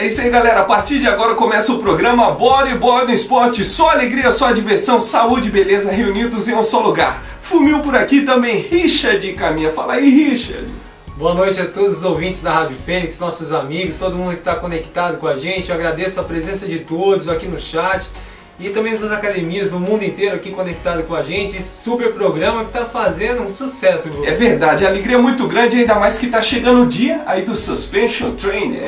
É isso aí, galera. A partir de agora começa o programa Body no Esporte. Só alegria, só diversão, saúde e beleza reunidos em um só lugar. Fumiu por aqui também Richard Caminha. Fala aí, Richard. Boa noite a todos os ouvintes da Rádio Fênix, nossos amigos, todo mundo que está conectado com a gente. Eu agradeço a presença de todos aqui no chat e também as academias do mundo inteiro aqui conectado com a gente. Esse super programa que está fazendo um sucesso, viu? É verdade, a alegria é muito grande, ainda mais que está chegando o dia aí do Suspension Training.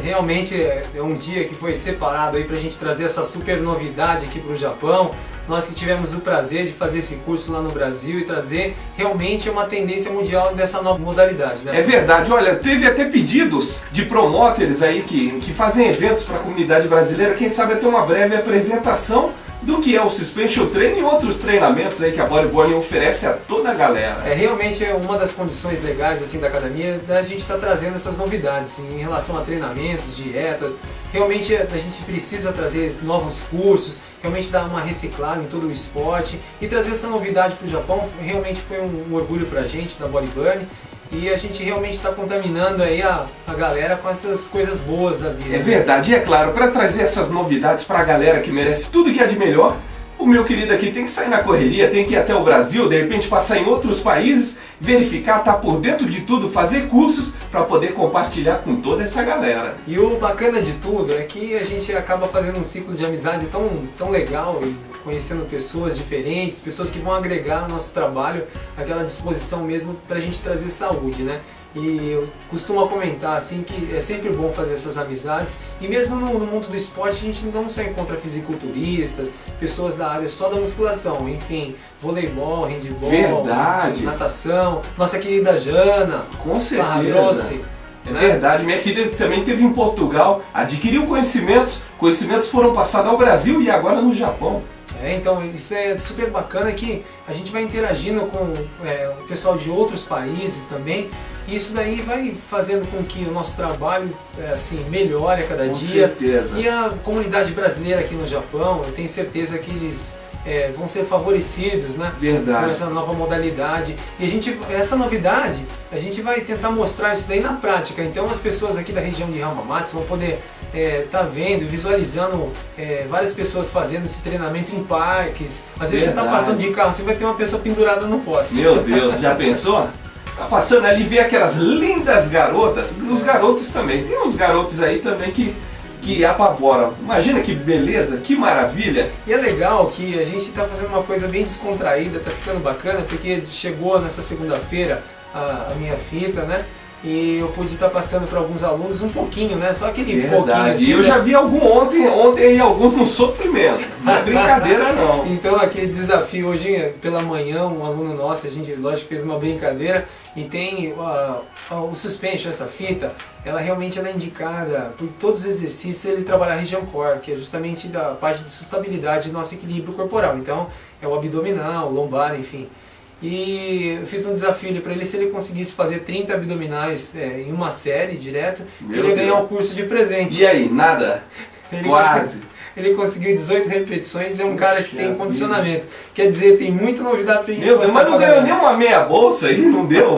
Realmente é um dia que foi separado aí para a gente trazer essa super novidade aqui para o Japão. Nós que tivemos o prazer de fazer esse curso lá no Brasil e trazer realmente uma tendência mundial dessa nova modalidade, né? É verdade, olha, teve até pedidos de promoters aí que fazem eventos para a comunidade brasileira, quem sabe até uma breve apresentação do que é o Suspension Training e outros treinamentos aí que a Bodyburning oferece a toda a galera. Realmente é uma das condições legais assim da academia da gente estar trazendo essas novidades assim, em relação a treinamentos, dietas. Realmente a gente precisa trazer novos cursos, realmente dar uma reciclada em todo o esporte e trazer essa novidade para o Japão. Realmente foi um orgulho para a gente da Bodyburning. E a gente realmente está contaminando aí a galera com essas coisas boas da vida. É verdade, e é claro, para trazer essas novidades para a galera que merece tudo que é de melhor, o meu querido aqui tem que sair na correria, tem que ir até o Brasil, de repente passar em outros países, verificar, estar por dentro de tudo, fazer cursos para poder compartilhar com toda essa galera. E o bacana de tudo é que a gente acaba fazendo um ciclo de amizade tão legal e conhecendo pessoas diferentes, pessoas que vão agregar no nosso trabalho, aquela disposição mesmo para a gente trazer saúde, né? E eu costumo comentar assim que é sempre bom fazer essas amizades e mesmo no mundo do esporte a gente não só encontra fisiculturistas, pessoas da área só da musculação, enfim, voleibol, handebol, verdade, natação, nossa querida Jana, com certeza. É verdade, minha querida também teve em Portugal, adquiriu conhecimentos foram passados ao Brasil e agora no Japão. Então isso é super bacana que a gente vai interagindo com o pessoal de outros países também. E isso daí vai fazendo com que o nosso trabalho assim, melhore a cada dia. Com certeza. E a comunidade brasileira aqui no Japão, eu tenho certeza que eles vão ser favorecidos, né? Verdade. Com essa nova modalidade. E essa novidade, a gente vai tentar mostrar isso daí na prática. Então as pessoas aqui da região de Hamamatsu vão poder tá vendo, visualizando várias pessoas fazendo esse treinamento em parques. Às vezes você tá passando de carro, você vai ter uma pessoa pendurada no poste. Meu Deus, já pensou? Tá passando ali, vê aquelas lindas garotas, os garotos também. Tem uns garotos aí também que apavoram. Imagina que beleza, que maravilha. E é legal que a gente está fazendo uma coisa bem descontraída, tá ficando bacana, porque chegou nessa segunda-feira a minha fita, né? E eu pude estar passando para alguns alunos um pouquinho, né? Só aquele pouquinho. Assim, e eu já vi ontem aí alguns no sofrimento. Não é brincadeira não. Então aquele desafio hoje pela manhã, um aluno nosso, a gente lógico fez uma brincadeira e tem o suspension, essa fita, ela realmente é indicada por todos os exercícios ele trabalhar a região core, que é justamente da parte de sustentabilidade do nosso equilíbrio corporal. Então é o abdominal, o lombar, enfim. E eu fiz um desafio para ele, se ele conseguisse fazer 30 abdominais em uma série direto, que ele ia ganhar um curso de presente. E aí, nada? Quase. Ele conseguiu 18 repetições e é um cara que tem condicionamento. Quer dizer, tem muita novidade pra gente mostrar. Mas não ganhou nem uma meia bolsa aí, não deu?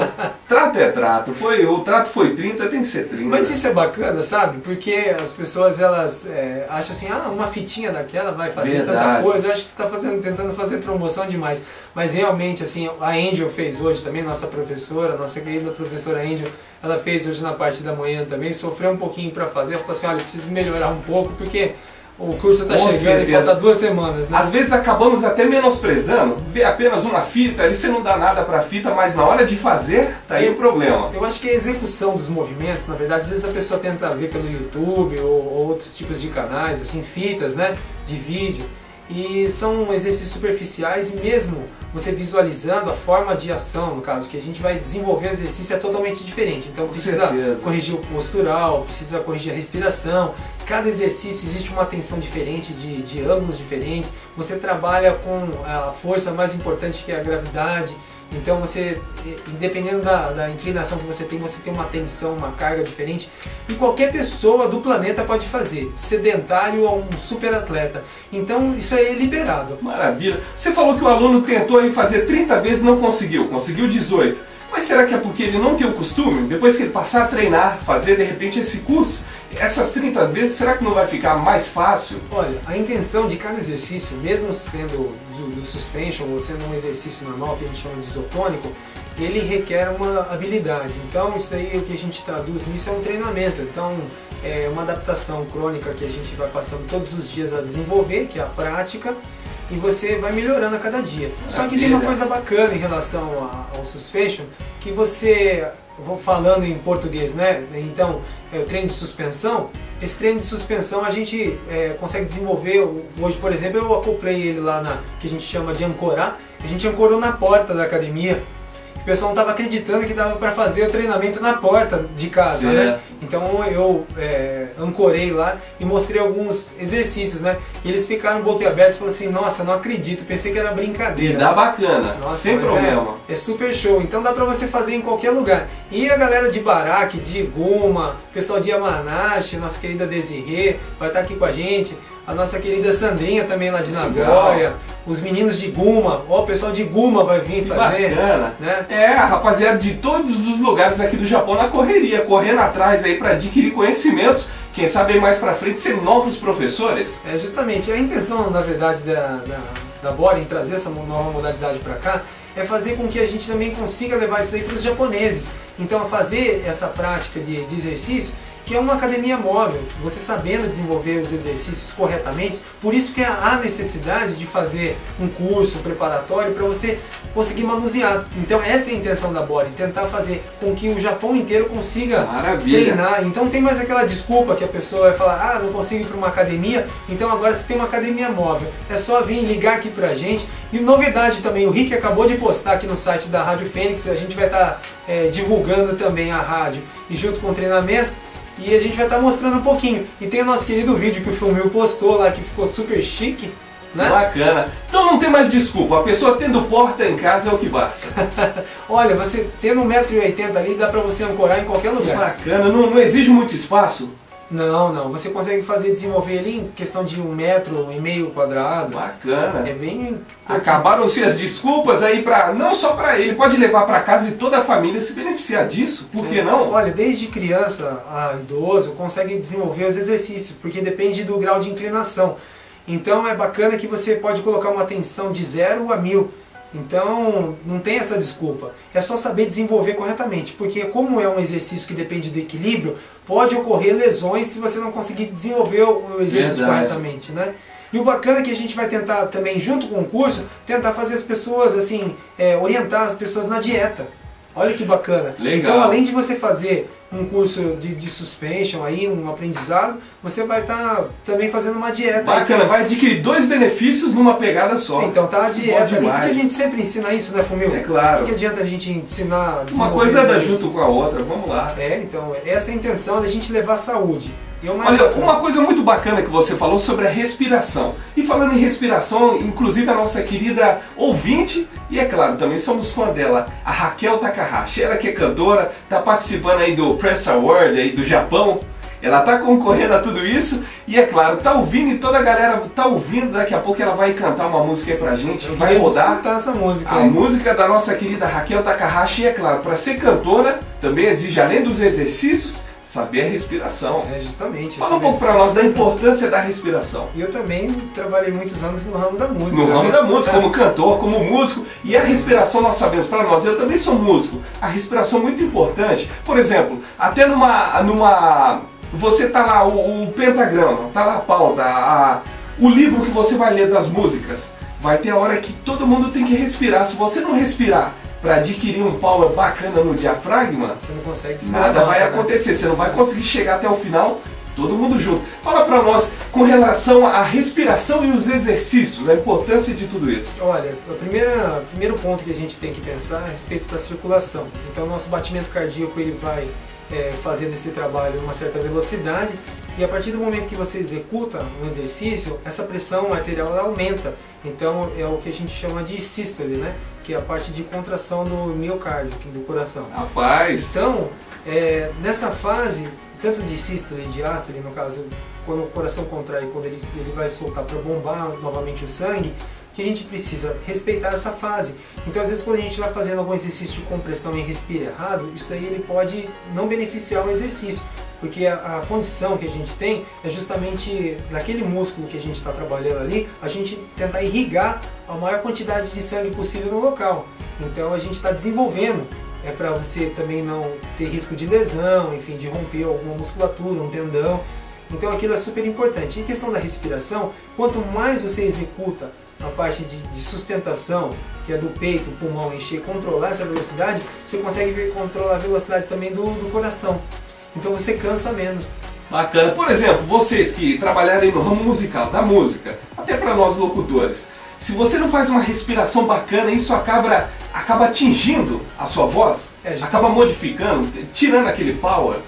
Trato é trato. O trato foi 30, tem que ser 30. Mas isso é bacana, sabe? Porque as pessoas elas acham assim, uma fitinha daquela vai fazer tanta coisa. Eu acho que você está tentando fazer promoção demais. Mas realmente, assim, a Angel fez hoje também, nossa professora, nossa querida professora Angel, ela fez hoje na parte da manhã também, sofreu um pouquinho para fazer. Ela falou assim, olha, eu preciso melhorar um pouco, porque o curso está chegando e falta 2 semanas, né? Às vezes acabamos até menosprezando, vê apenas uma fita, ali você não dá nada para a fita, mas na hora de fazer, tá aí o problema. Eu acho que a execução dos movimentos, na verdade, às vezes a pessoa tenta ver pelo YouTube ou outros tipos de canais, assim, fitas, né, de vídeo, e são exercícios superficiais e mesmo você visualizando a forma de ação, no caso, que a gente vai desenvolver o exercício é totalmente diferente. Então precisa corrigir o postural, precisa corrigir a respiração. Cada exercício existe uma tensão diferente, de ângulos diferentes. Você trabalha com a força mais importante que é a gravidade. Então você, dependendo da inclinação que você tem uma tensão, uma carga diferente. E qualquer pessoa do planeta pode fazer, sedentário ou um super atleta. Então isso aí é liberado. Maravilha. Você falou que o aluno tentou aí fazer 30 vezes e não conseguiu, conseguiu 18. Mas será que é porque ele não tem o costume? Depois que ele passar a treinar, fazer de repente esse curso, essas 30 vezes, será que não vai ficar mais fácil? Olha, a intenção de cada exercício, mesmo sendo do suspension ou sendo um exercício normal que a gente chama de isotônico, ele requer uma habilidade. Então isso daí, o que a gente traduz nisso é um treinamento. Então é uma adaptação crônica que a gente vai passando todos os dias a desenvolver, que é a prática, e você vai melhorando a cada dia. Só que tem uma coisa bacana em relação ao suspension, que você, vou falando em português, né? Então, o treino de suspensão, esse treino de suspensão a gente consegue desenvolver. Hoje, por exemplo, eu acoplei ele lá que a gente chama de ancorar. A gente ancorou na porta da academia. O pessoal não estava acreditando que dava para fazer o treinamento na porta de casa, né? Então eu ancorei lá e mostrei alguns exercícios, né? E eles ficaram boquiabertos e falaram assim: nossa, não acredito, pensei que era brincadeira. E dá bacana, nossa, sem problema. É super show, então dá para você fazer em qualquer lugar. E a galera de Baraque, de Guma, pessoal de Yamanashi, nossa querida Desirê, vai estar aqui com a gente. A nossa querida Sandrinha também lá de Nagoya, os meninos de Guma, ó, o pessoal de Guma vai vir fazer. Bacana, né? A rapaziada de todos os lugares aqui do Japão na correria, correndo atrás aí para adquirir conhecimentos, quem sabe mais pra frente ser novos professores. Justamente, a intenção na verdade da Body em trazer essa nova modalidade para cá é fazer com que a gente também consiga levar isso daí para os japoneses. Então, fazer essa prática de exercício, que é uma academia móvel, você sabendo desenvolver os exercícios corretamente, por isso que há necessidade de fazer um curso preparatório para você conseguir manusear. Então essa é a intenção da Body, tentar fazer com que o Japão inteiro consiga treinar. Então tem mais aquela desculpa que a pessoa vai falar: ah, não consigo ir para uma academia, então agora você tem uma academia móvel. É só vir ligar aqui pra gente. E novidade também, o Rick acabou de postar aqui no site da Rádio Fênix, a gente vai estar divulgando também a rádio e junto com o treinamento. E a gente vai estar mostrando um pouquinho. E tem o nosso querido vídeo que o Fumil postou lá, que ficou super chique, né? Bacana. Então não tem mais desculpa, a pessoa tendo porta em casa é o que basta. Olha, você tendo 1,80 m ali, dá pra você ancorar em qualquer lugar. Bacana, não exige muito espaço? Não, você consegue desenvolver ele em questão de 1,5 m quadrado. Bacana. É bem... Acabaram-se as desculpas aí não só para ele, pode levar para casa e toda a família se beneficiar disso, por que não? Olha, desde criança a idoso consegue desenvolver os exercícios, porque depende do grau de inclinação. Então é bacana que você pode colocar uma tensão de 0 a 1000. Então não tem essa desculpa, é só saber desenvolver corretamente, porque como é um exercício que depende do equilíbrio, pode ocorrer lesões se você não conseguir desenvolver o exercício corretamente, né? E o bacana é que a gente vai tentar também, junto com o curso, tentar fazer as pessoas, assim, orientar as pessoas na dieta. Olha que bacana. Legal. Então, além de você fazer um curso de suspension, aí, um aprendizado, você vai estar também fazendo uma dieta. Bacana, vai adquirir 2 benefícios numa pegada só. Então tá a dieta ali, porque a gente sempre ensina isso, né, Fumil? É claro. O que adianta a gente ensinar... Uma coisa anda junto com a outra, vamos lá. Então, essa é a intenção da gente levar saúde. Olha, uma coisa muito bacana que você falou sobre a respiração. E falando em respiração, inclusive a nossa querida ouvinte, e é claro, também somos fã dela, a Raquel Takahashi. Ela que é cantora, está participando aí do Press Award aí do Japão. Ela está concorrendo a tudo isso e, é claro, tá ouvindo e toda a galera tá ouvindo. Daqui a pouco ela vai cantar uma música aí pra gente. Vai rodar essa música a música da nossa querida Raquel Takahashi. E, é claro, para ser cantora também exige, além dos exercícios, saber a respiração. Justamente. Fala um pouco para nós da importância da respiração. E eu também trabalhei muitos anos no ramo da música. No ramo da música, como cantor, como músico. E a respiração, nós sabemos, para nós, eu também sou músico, a respiração é muito importante. Por exemplo, até você tá lá, o pentagrama, tá lá a pauta, o livro que você vai ler das músicas, vai ter a hora que todo mundo tem que respirar. Se você não respirar para adquirir um power bacana no diafragma, você não consegue nada vai acontecer, você não vai conseguir chegar até o final, todo mundo junto. Fala para nós com relação à respiração e os exercícios, a importância de tudo isso. Olha, o primeiro ponto que a gente tem que pensar é a respeito da circulação. Então, o nosso batimento cardíaco ele vai fazendo esse trabalho em uma certa velocidade, e a partir do momento que você executa um exercício, essa pressão arterial ela aumenta. Então é o que a gente chama de sístole, né? Que é a parte de contração do miocárdio, do coração. Rapaz! Então, nessa fase, tanto de sístole e diástole, no caso, quando o coração contrai, quando ele vai soltar para bombar novamente o sangue, que a gente precisa respeitar essa fase. Então às vezes quando a gente vai fazendo algum exercício de compressão e respira errado, isso daí ele pode não beneficiar o exercício, porque a condição que a gente tem é justamente naquele músculo que a gente está trabalhando ali, a gente tentar irrigar a maior quantidade de sangue possível no local. Então a gente está desenvolvendo, para você também não ter risco de lesão, enfim, de romper alguma musculatura, um tendão. Então aquilo é super importante. Em questão da respiração, quanto mais você executa a parte de sustentação, que é do peito, o pulmão encher, controlar essa velocidade, você consegue controlar a velocidade também do coração. Então você cansa menos. Bacana. Por exemplo, vocês que trabalharem no ramo musical, da música, até para nós locutores, se você não faz uma respiração bacana, isso acaba atingindo a sua voz, acaba modificando, tirando aquele power.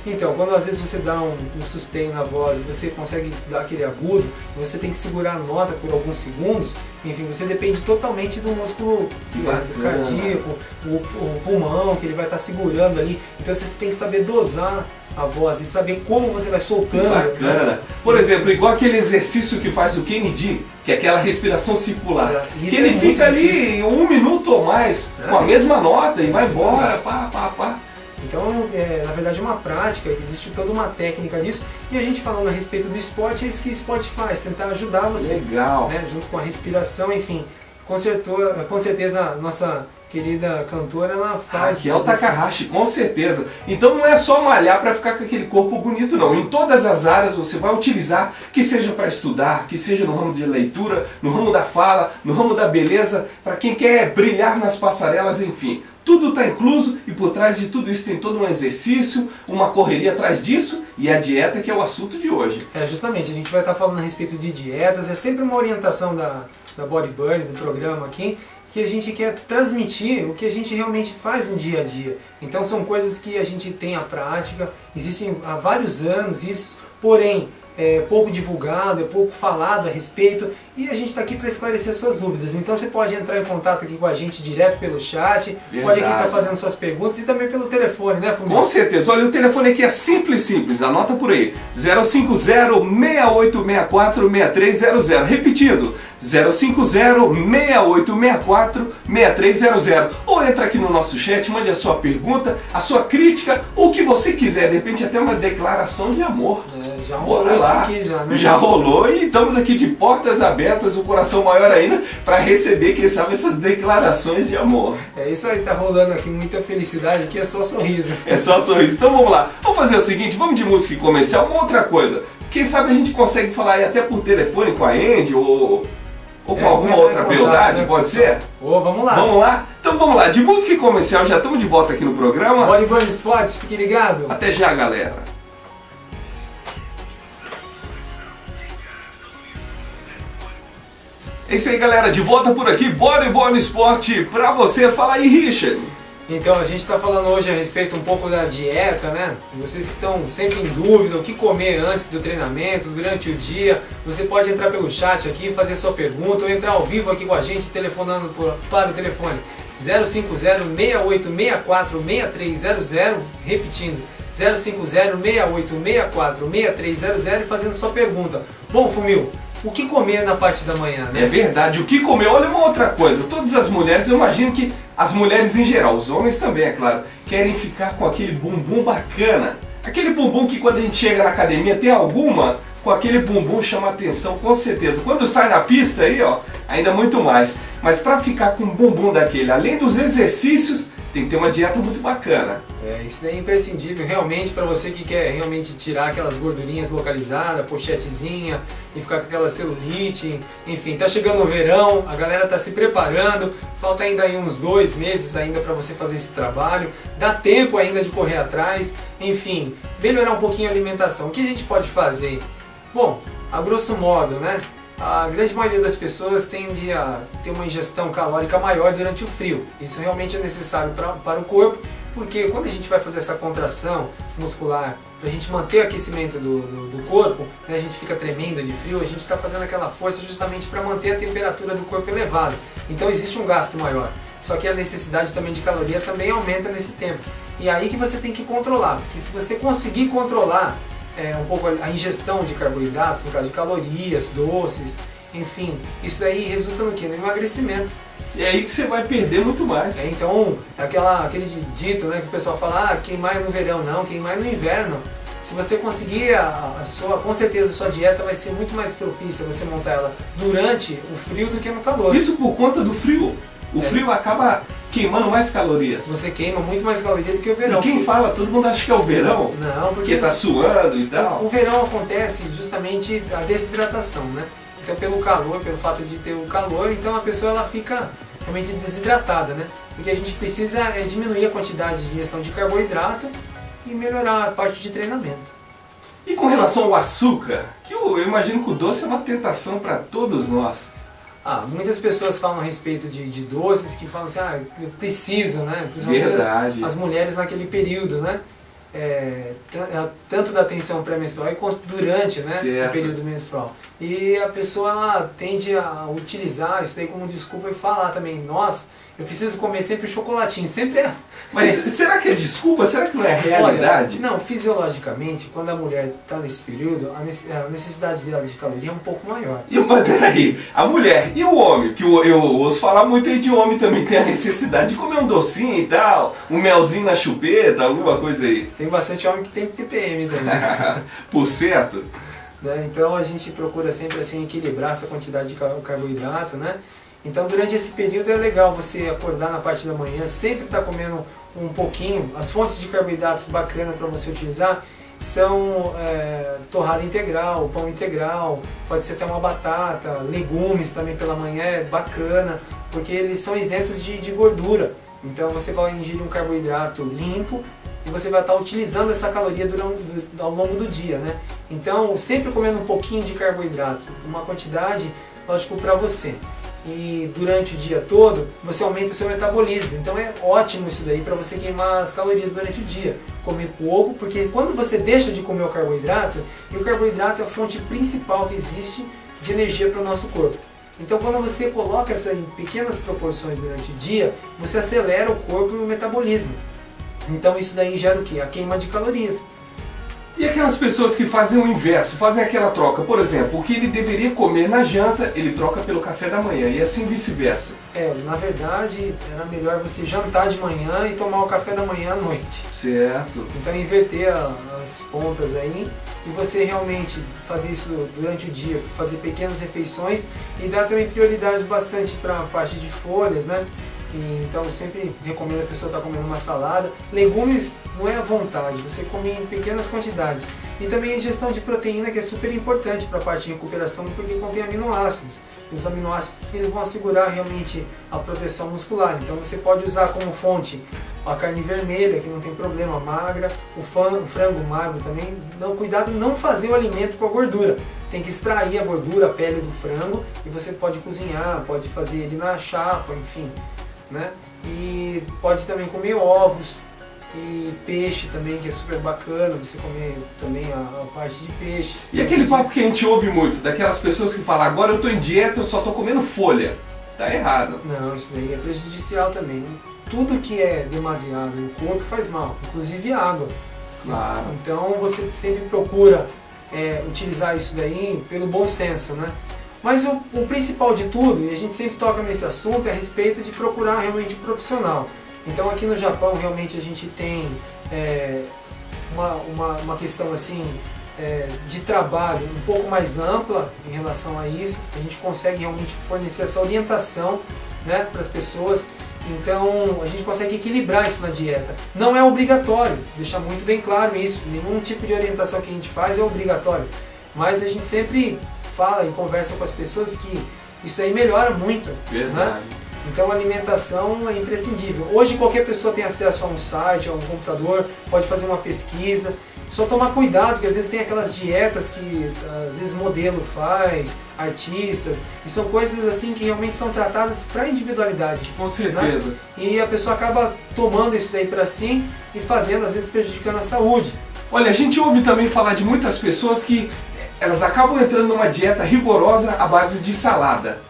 Então, quando às vezes você dá um sustain na voz e você consegue dar aquele agudo, você tem que segurar a nota por alguns segundos, enfim, você depende totalmente do músculo do cardíaco, o pulmão, que ele vai estar segurando ali. Então você tem que saber dosar a voz e saber como você vai soltando. Bacana. Por exemplo, igual aquele exercício que faz o Kennedy, que é aquela respiração circular. Que ele fica ali 1 minuto ou mais com a mesma nota e vai embora, pá, pá, pá. Então, na verdade é uma prática, existe toda uma técnica disso, e a gente falando a respeito do esporte, é isso que o esporte faz, tentar ajudar você. Legal. Né, junto com a respiração, enfim, com certeza a nossa querida cantora, ela faz... Raquel Takahashi, com certeza. Então não é só malhar para ficar com aquele corpo bonito, não. Em todas as áreas você vai utilizar, que seja para estudar, que seja no ramo de leitura, no ramo da fala, no ramo da beleza, para quem quer brilhar nas passarelas, enfim. Tudo está incluso e por trás de tudo isso tem todo um exercício, uma correria atrás disso e a dieta que é o assunto de hoje. Justamente, a gente vai estar falando a respeito de dietas, é sempre uma orientação da Body Burn, do programa aqui, que a gente quer transmitir o que a gente realmente faz no dia a dia. Então são coisas que a gente tem a prática, existem há vários anos isso, porém é pouco divulgado, é pouco falado a respeito, e a gente está aqui para esclarecer suas dúvidas. Então você pode entrar em contato aqui com a gente direto pelo chat, pode aqui estar fazendo suas perguntas e também pelo telefone, né, Fumio? Com certeza. Olha, o telefone aqui é simples, anota por aí, 050-6864-6300, repetindo, 050-6864-6300, ou entra aqui no nosso chat, mande a sua pergunta, a sua crítica, o que você quiser, de repente até uma declaração de amor. Já rolou isso aqui, né? Já rolou e estamos aqui de portas abertas, o coração maior ainda, para receber, quem sabe, essas declarações de amor. É isso aí, tá rolando aqui muita felicidade, aqui é só sorriso. É só sorriso. Então vamos lá, vamos fazer o seguinte, vamos de música comercial, uma outra coisa. Quem sabe a gente consegue falar aí até por telefone com a Andy ou com alguma outra beldade, pode ser? Vamos lá. Vamos lá? Então vamos lá, de música comercial, já estamos de volta aqui no programa. Body Burn Sports, fique ligado. Até já, galera. É isso aí, galera, de volta por aqui, Body Burn Sport pra você. Fala aí, Richard. Então, a gente está falando hoje a respeito um pouco da dieta, né? Vocês que estão sempre em dúvida o que comer antes do treinamento, durante o dia, você pode entrar pelo chat aqui, fazer sua pergunta, ou entrar ao vivo aqui com a gente, telefonando para o telefone 050-6864-6300, repetindo, 050-6864-6300 e fazendo sua pergunta. Bom, Fumio, o que comer na parte da manhã, né? É verdade, o que comer. Olha uma outra coisa, todas as mulheres, eu imagino que as mulheres em geral, os homens também, é claro, querem ficar com aquele bumbum bacana. Aquele bumbum que quando a gente chega na academia, tem alguma, com aquele bumbum chama atenção, com certeza. Quando sai na pista aí, ó, ainda muito mais. Mas para ficar com um bumbum daquele, além dos exercícios, tem que ter uma dieta muito bacana. Isso daí é imprescindível realmente para você que quer realmente tirar aquelas gordurinhas localizadas, pochetezinha e ficar com aquela celulite, enfim, tá chegando o verão, a galera tá se preparando, falta ainda aí uns 2 meses ainda para você fazer esse trabalho, dá tempo ainda de correr atrás, enfim, melhorar um pouquinho a alimentação. O que a gente pode fazer? Bom, a grosso modo, né? A grande maioria das pessoas tende a ter uma ingestão calórica maior durante o frio. Isso realmente é necessário para o corpo, porque quando a gente vai fazer essa contração muscular, para a gente manter o aquecimento do corpo, né, a gente fica tremendo de frio, a gente está fazendo aquela força justamente para manter a temperatura do corpo elevada. Então existe um gasto maior. Só que a necessidade também de caloria também aumenta nesse tempo. E aí que você tem que controlar, porque se você conseguir controlar um pouco a ingestão de carboidratos, no caso de calorias, doces, enfim, isso daí resulta no quê? No emagrecimento. E é aí que você vai perder muito mais. Então, aquele dito, né, que o pessoal fala, queimar no verão, não, queimar no inverno. Se você conseguir com certeza a sua dieta vai ser muito mais propícia você montar ela durante o frio do que no calor. Isso por conta do frio. O frio acaba queimando mais calorias. Você queima muito mais calorias do que o verão. E quem fala, todo mundo acha que é o verão. Não, porque tá suando e tal. O verão acontece justamente a desidratação, né? Então pelo calor, pelo fato de ter o calor, então a pessoa ela fica realmente desidratada, né? O que a gente precisa é diminuir a quantidade de ingestão de carboidrato e melhorar a parte de treinamento. E com relação ao açúcar, que eu imagino que o doce é uma tentação para todos nós. Muitas pessoas falam a respeito de doces que falam assim, eu preciso, né? Principalmente Verdade. As mulheres naquele período, né? Tanto da tensão pré-menstrual quanto durante, né, o período menstrual. E a pessoa ela tende a utilizar isso aí como desculpa e falar também, nossa, eu preciso comer sempre chocolatinho, sempre é. Mas será que é desculpa? Será que não é realidade? Olha, não, fisiologicamente, quando a mulher está nesse período, a necessidade dela de caloria é um pouco maior. Mas peraí, a mulher e o homem, que eu ouço falar muito aí de homem também tem a necessidade de comer um docinho e tal, um melzinho na chupeta, alguma coisa aí. Tem bastante homem que tem TPM também. Por certo? Então a gente procura sempre assim equilibrar essa quantidade de carboidrato, né? Então durante esse período é legal você acordar na parte da manhã, sempre estar comendo um pouquinho. As fontes de carboidratos bacanas para você utilizar são torrada integral, pão integral, pode ser até uma batata, legumes também pela manhã é bacana, porque eles são isentos de gordura. Então você vai ingerir um carboidrato limpo e você vai estar utilizando essa caloria ao longo do dia, né? Então sempre comendo um pouquinho de carboidrato, uma quantidade, lógico, para você. E durante o dia todo você aumenta o seu metabolismo, então é ótimo isso daí para você queimar as calorias durante o dia. Comer pouco, porque quando você deixa de comer o carboidrato, e o carboidrato é a fonte principal que existe de energia para o nosso corpo. Então quando você coloca essa em pequenas proporções durante o dia, você acelera o corpo e o metabolismo. Então isso daí gera o quê? A queima de calorias. E aquelas pessoas que fazem o inverso, fazem aquela troca, por exemplo, o que ele deveria comer na janta, ele troca pelo café da manhã, e assim vice-versa. Na verdade, era melhor você jantar de manhã e tomar o café da manhã à noite. Certo. Então inverter as pontas aí, e você realmente fazer isso durante o dia, fazer pequenas refeições, e dar também prioridade bastante para a parte de folhas, né? Então eu sempre recomendo a pessoa estar comendo uma salada. Legumes não é à vontade, você come em pequenas quantidades. E também a ingestão de proteína, que é super importante para a parte de recuperação, porque contém aminoácidos. E os aminoácidos que eles vão assegurar realmente a proteção muscular. Então você pode usar como fonte a carne vermelha, que não tem problema, magra, o frango magro também. Cuidado não fazer o alimento com a gordura. Tem que extrair a gordura, a pele do frango, e você pode cozinhar, pode fazer ele na chapa, enfim. Né? E pode também comer ovos e peixe também, que é super bacana você comer também a parte de peixe. E aquele papo que a gente ouve muito, daquelas pessoas que falam, agora eu estou em dieta, eu só estou comendo folha. Tá errado. Não, isso daí é prejudicial também. Tudo que é demasiado no corpo faz mal, inclusive água. Claro. Então você sempre procura utilizar isso daí pelo bom senso, né? Mas o principal de tudo, e a gente sempre toca nesse assunto, é a respeito de procurar realmente um profissional. Então aqui no Japão realmente a gente tem uma questão assim de trabalho um pouco mais ampla em relação a isso. A gente consegue realmente fornecer essa orientação, né, para as pessoas. Então a gente consegue equilibrar isso na dieta. Não é obrigatório, deixar muito bem claro isso. Nenhum tipo de orientação que a gente faz é obrigatório. Mas a gente sempre fala e conversa com as pessoas que isso aí melhora muito. Verdade. Né? Então a alimentação é imprescindível. Hoje qualquer pessoa tem acesso a um site, a um computador, pode fazer uma pesquisa. Só tomar cuidado, que às vezes tem aquelas dietas que às vezes modelo faz, artistas, e são coisas assim que realmente são tratadas para individualidade. Com certeza. Né? E a pessoa acaba tomando isso daí para si e fazendo, às vezes prejudicando a saúde. Olha, a gente ouve também falar de muitas pessoas que elas acabam entrando numa dieta rigorosa à base de salada.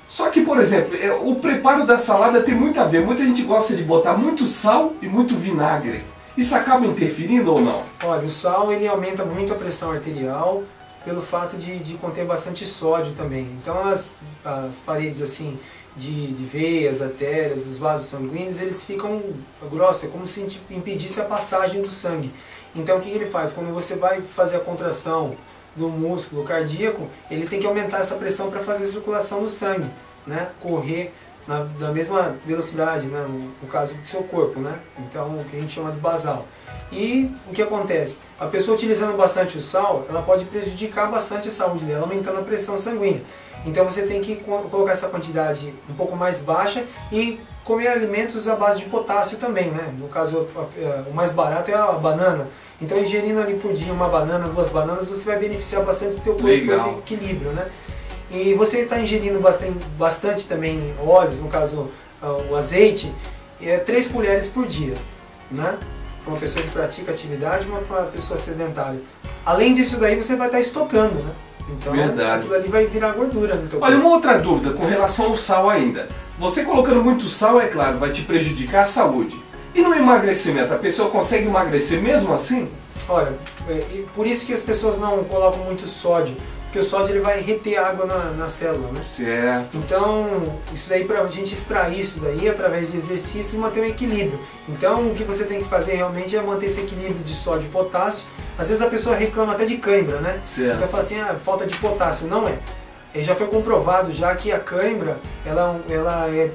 Só que, por exemplo, o preparo da salada tem muito a ver. Muita gente gosta de botar muito sal e muito vinagre. Isso acaba interferindo ou não? Olha, o sal ele aumenta muito a pressão arterial, pelo fato de conter bastante sódio também. Então as paredes assim de veias, artérias, os vasos sanguíneos, eles ficam grossos, é como se impedisse a passagem do sangue. Então o que ele faz? Quando você vai fazer a contração do músculo cardíaco, ele tem que aumentar essa pressão para fazer a circulação do sangue, né? Correr da mesma velocidade, né? No caso do seu corpo, né? Então, o que a gente chama de basal. E o que acontece? A pessoa utilizando bastante o sal, ela pode prejudicar bastante a saúde dela, aumentando a pressão sanguínea. Então você tem que colocar essa quantidade um pouco mais baixa e comer alimentos à base de potássio também, né? No caso, o mais barato é a banana. Então, ingerindo ali por dia uma banana, 2 bananas, você vai beneficiar bastante o teu corpo com esse equilíbrio, né? E você está ingerindo bastante também óleos, no caso o azeite, 3 colheres por dia, né? Para uma pessoa que pratica atividade, uma pessoa sedentária. Além disso daí, você vai estar estocando, né? Então, aquilo ali vai virar gordura no teu corpo. Olha, uma outra dúvida com relação ao sal ainda. Você colocando muito sal, é claro, vai te prejudicar a saúde. E no emagrecimento, a pessoa consegue emagrecer mesmo assim? Olha, por isso que as pessoas não colocam muito sódio, porque o sódio ele vai reter água na célula, né? Certo. Então, isso daí, para a gente extrair isso daí através de exercício e manter um equilíbrio. Então, o que você tem que fazer realmente é manter esse equilíbrio de sódio e potássio. Às vezes a pessoa reclama até de cãibra, né? Certo. Então fala assim, falta de potássio. Não é. Já foi comprovado já que a cãibra ela é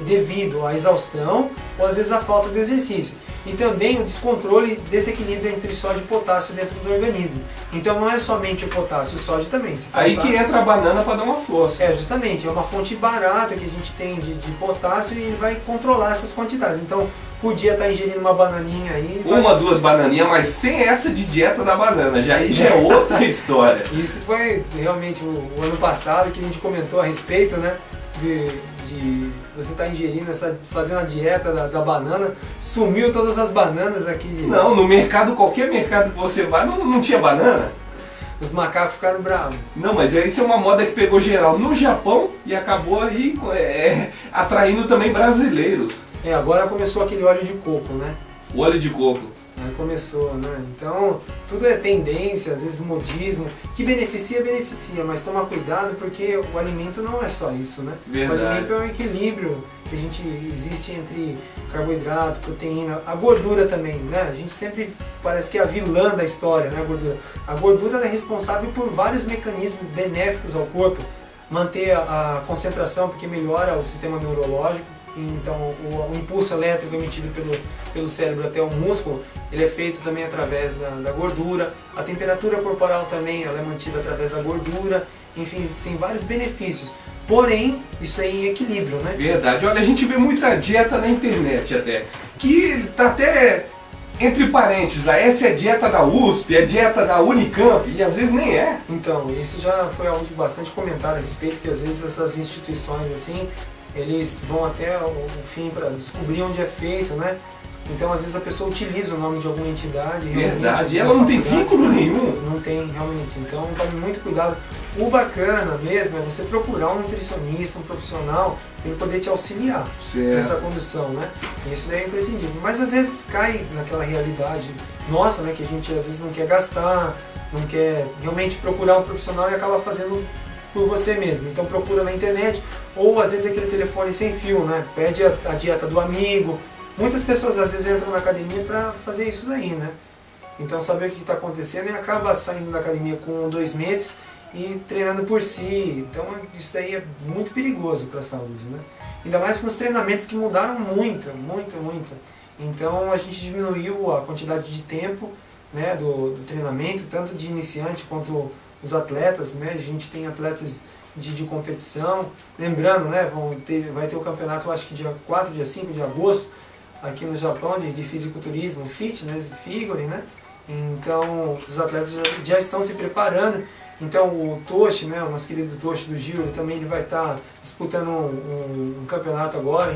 devido à exaustão ou às vezes à falta de exercício. E também o descontrole desse equilíbrio entre sódio e potássio dentro do organismo. Então não é somente o potássio, o sódio também. Aí que entra a banana para dar uma força. Justamente, é uma fonte barata que a gente tem de potássio e ele vai controlar essas quantidades. Então podia estar ingerindo uma bananinha aí. Uma, 2 bananinhas, mas sem essa de dieta da banana, já é outra história. Isso foi realmente o ano passado que a gente comentou a respeito, né? De você estar ingerindo, fazendo a dieta da banana, sumiu todas as bananas aqui. Não, no mercado, qualquer mercado que você vai, não tinha banana. Os macacos ficaram bravos. Não, mas isso é uma moda que pegou geral no Japão e acabou aí atraindo também brasileiros. Agora começou aquele óleo de coco, né? O óleo de coco. Começou, né? Então, tudo é tendência, às vezes modismo, que beneficia, mas toma cuidado porque o alimento não é só isso, né? Verdade. O alimento é um equilíbrio que existe entre carboidrato, proteína, a gordura também, né? A gente sempre parece que é a vilã da história, né? A gordura ela é responsável por vários mecanismos benéficos ao corpo, manter a concentração porque melhora o sistema neurológico. Então o impulso elétrico emitido pelo cérebro até o músculo, ele é feito também através da gordura. A temperatura corporal também ela é mantida através da gordura. Enfim, tem vários benefícios. Porém, isso é em equilíbrio, né? Verdade. Olha, a gente vê muita dieta na internet até, que tá até entre parênteses, essa é a dieta da USP, é a dieta da Unicamp, e às vezes nem é. Então, isso já foi algo de bastante comentário a respeito, que às vezes essas instituições assim, eles vão até o fim para descobrir onde é feito, né? Então, às vezes a pessoa utiliza o nome de alguma entidade. Verdade, e ela não tem vínculo nenhum. Não tem, realmente. Então, tome muito cuidado. O bacana mesmo é você procurar um nutricionista, um profissional, para ele poder te auxiliar nessa condução, né? Isso daí é imprescindível. Mas às vezes cai naquela realidade nossa, né? Que a gente às vezes não quer gastar, não quer realmente procurar um profissional e acaba fazendo por você mesmo. Então procura na internet, ou às vezes aquele telefone sem fio, né? Pede a dieta do amigo. Muitas pessoas às vezes entram na academia para fazer isso daí, né? Então saber o que está acontecendo e acaba saindo da academia com 2 meses e treinando por si. Então isso daí é muito perigoso para a saúde, né? Ainda mais com os treinamentos que mudaram muito. Então a gente diminuiu a quantidade de tempo, né, do treinamento, tanto de iniciante quanto os atletas, né? A gente tem atletas de competição. Lembrando, né, vai ter o campeonato, acho que dia 4, dia 5 de agosto, aqui no Japão, de fisiculturismo, fitness, figure, né? Então os atletas já estão se preparando. Então o Toshi, né, o nosso querido Toshi do Giro, ele vai estar disputando um campeonato agora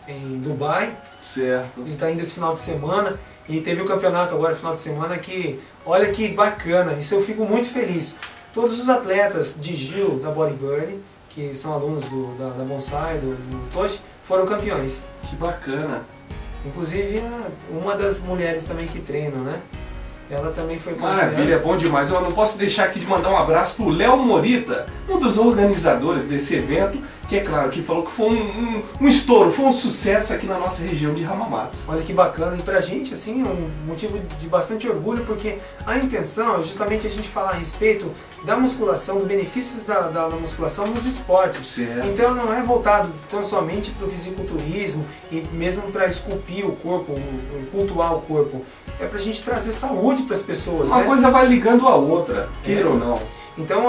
em Dubai. Certo. Ele está indo esse final de semana e teve o campeonato agora final de semana que, olha que bacana, isso eu fico muito feliz. Todos os atletas de Giro da Bodybuilding, que são alunos da Bonsai, do Toshi, foram campeões. Que bacana. Inclusive uma das mulheres também que treinam, né? ela também foi campeã. Maravilha, é bom demais. Eu não posso deixar aqui de mandar um abraço pro Léo Morita, um dos organizadores desse evento, que é claro, que falou que foi um estouro, foi um sucesso aqui na nossa região de Hamamatsu. Olha que bacana, e pra gente, assim, é um motivo de bastante orgulho, porque a intenção é justamente a gente falar a respeito da musculação, dos benefícios da musculação nos esportes. Certo. Então não é voltado tão somente para o fisiculturismo e mesmo para esculpir o corpo, cultuar o corpo. É pra gente trazer saúde para as pessoas. Uma coisa vai ligando a outra, queira ou não. Então,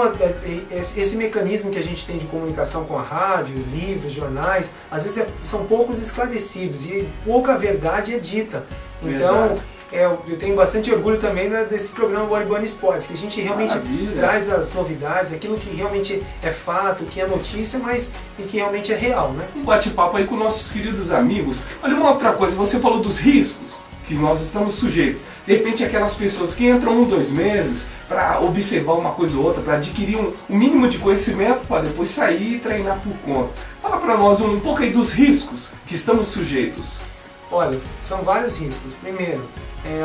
esse mecanismo que a gente tem de comunicação com a rádio, livros, jornais, às vezes são poucos esclarecidos e pouca verdade é dita. Então, eu tenho bastante orgulho também desse programa Bodybuilding Esportes, que a gente realmente traz as novidades, aquilo que realmente é fato, que é notícia, mas e que realmente é real, né? Um bate-papo aí com nossos queridos amigos. Olha, uma outra coisa, você falou dos riscos que nós estamos sujeitos. De repente, aquelas pessoas que entram 1, 2 meses para observar uma coisa ou outra, para adquirir um mínimo de conhecimento, para depois sair e treinar por conta. Fala para nós um pouco aí dos riscos que estamos sujeitos. Olha, são vários riscos. Primeiro,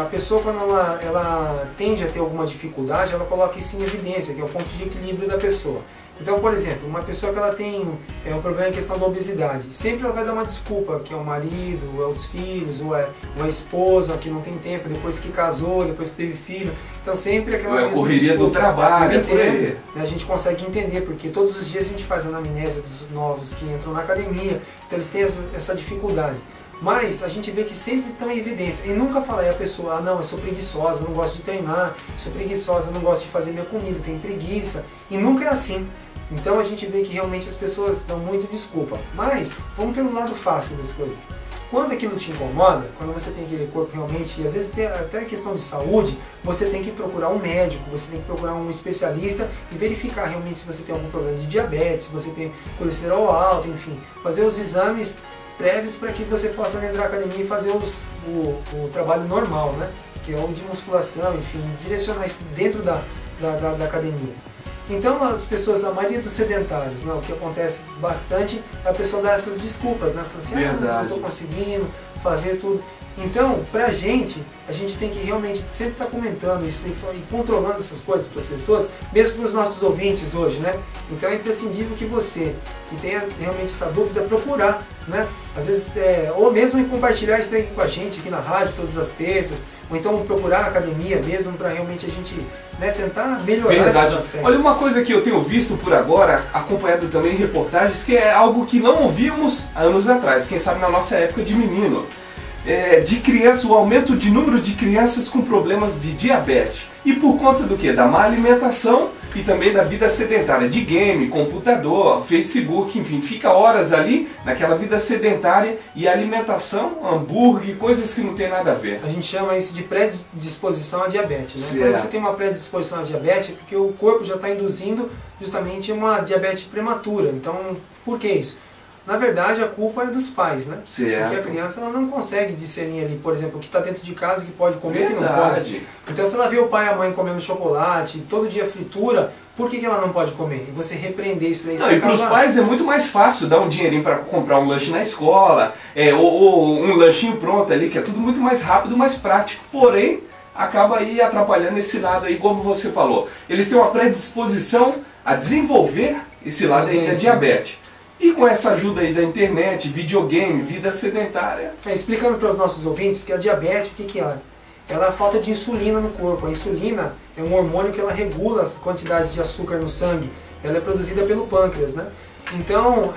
a pessoa, quando ela tende a ter alguma dificuldade, ela coloca isso em evidência, que é o ponto de equilíbrio da pessoa. Então, por exemplo, uma pessoa que ela tem um problema em questão da obesidade, sempre ela vai dar uma desculpa, que é o marido, ou é os filhos, ou é a esposa que não tem tempo, depois que casou, depois que teve filho. Então sempre aquela mesma correria desculpa. do trabalho, eu entendo, né? A gente consegue entender, porque todos os dias a gente faz anamnese dos novos que entram na academia, então eles têm essa dificuldade. Mas a gente vê que sempre estão em evidência. E nunca fala aí a pessoa, não, eu sou preguiçosa, não gosto de treinar, eu sou preguiçosa, não gosto de fazer minha comida, tenho preguiça. E nunca é assim. Então a gente vê que realmente as pessoas dão muito desculpa. Mas vamos pelo lado fácil das coisas. Quando aquilo te incomoda, quando você tem aquele corpo realmente, e às vezes tem até questão de saúde, você tem que procurar um médico, você tem que procurar um especialista e verificar realmente se você tem algum problema de diabetes, se você tem colesterol alto, enfim, fazer os exames prévios para que você possa entrar na academia e fazer o trabalho normal, né? Que é o de musculação, enfim, direcionar isso dentro da academia. Então as pessoas, a maioria dos sedentários, né, o que acontece bastante é a pessoa dar essas desculpas, né? Fala assim, não estou conseguindo fazer tudo. Então, pra gente, a gente tem que realmente sempre estar comentando isso e controlando essas coisas para as pessoas, mesmo para os nossos ouvintes hoje, né? Então é imprescindível que você, que tenha realmente essa dúvida, procurar, né? Às vezes, ou mesmo em compartilhar isso aqui com a gente, aqui na rádio, todas as terças, ou então procurar a academia mesmo para realmente a gente, né, tentar melhorar esses aspectos. Olha, uma coisa que eu tenho visto por agora, acompanhado também em reportagens, que é algo que não ouvíamos anos atrás, quem sabe na nossa época de menino. De crianças, o aumento de número de crianças com problemas de diabetes. E por conta do que? Da má alimentação e também da vida sedentária, de game, computador, Facebook, enfim, fica horas ali naquela vida sedentária e alimentação, hambúrguer, coisas que não tem nada a ver. A gente chama isso de predisposição à diabetes, né? Certo. Quando você tem uma predisposição à diabetes, é porque o corpo já está induzindo justamente uma diabetes prematura. Então, por que isso? Na verdade, a culpa é dos pais, né? Certo. Porque a criança ela não consegue discernir ali, por exemplo, o que está dentro de casa, que pode comer e que não pode. Então, se ela vê o pai e a mãe comendo chocolate, todo dia fritura, por que ela não pode comer? E você repreender isso aí. Não, e para os pais é muito mais fácil dar um dinheirinho para comprar um lanche na escola, ou um lanchinho pronto ali, que é tudo muito mais rápido, mais prático. Porém, acaba aí atrapalhando esse lado aí, como você falou. Eles têm uma predisposição a desenvolver esse lado aí da diabetes. E com essa ajuda aí da internet, videogame, vida sedentária. Explicando para os nossos ouvintes que a diabetes, o que é? Ela é a falta de insulina no corpo. A insulina é um hormônio que ela regula as quantidades de açúcar no sangue. Ela é produzida pelo pâncreas, né? Então,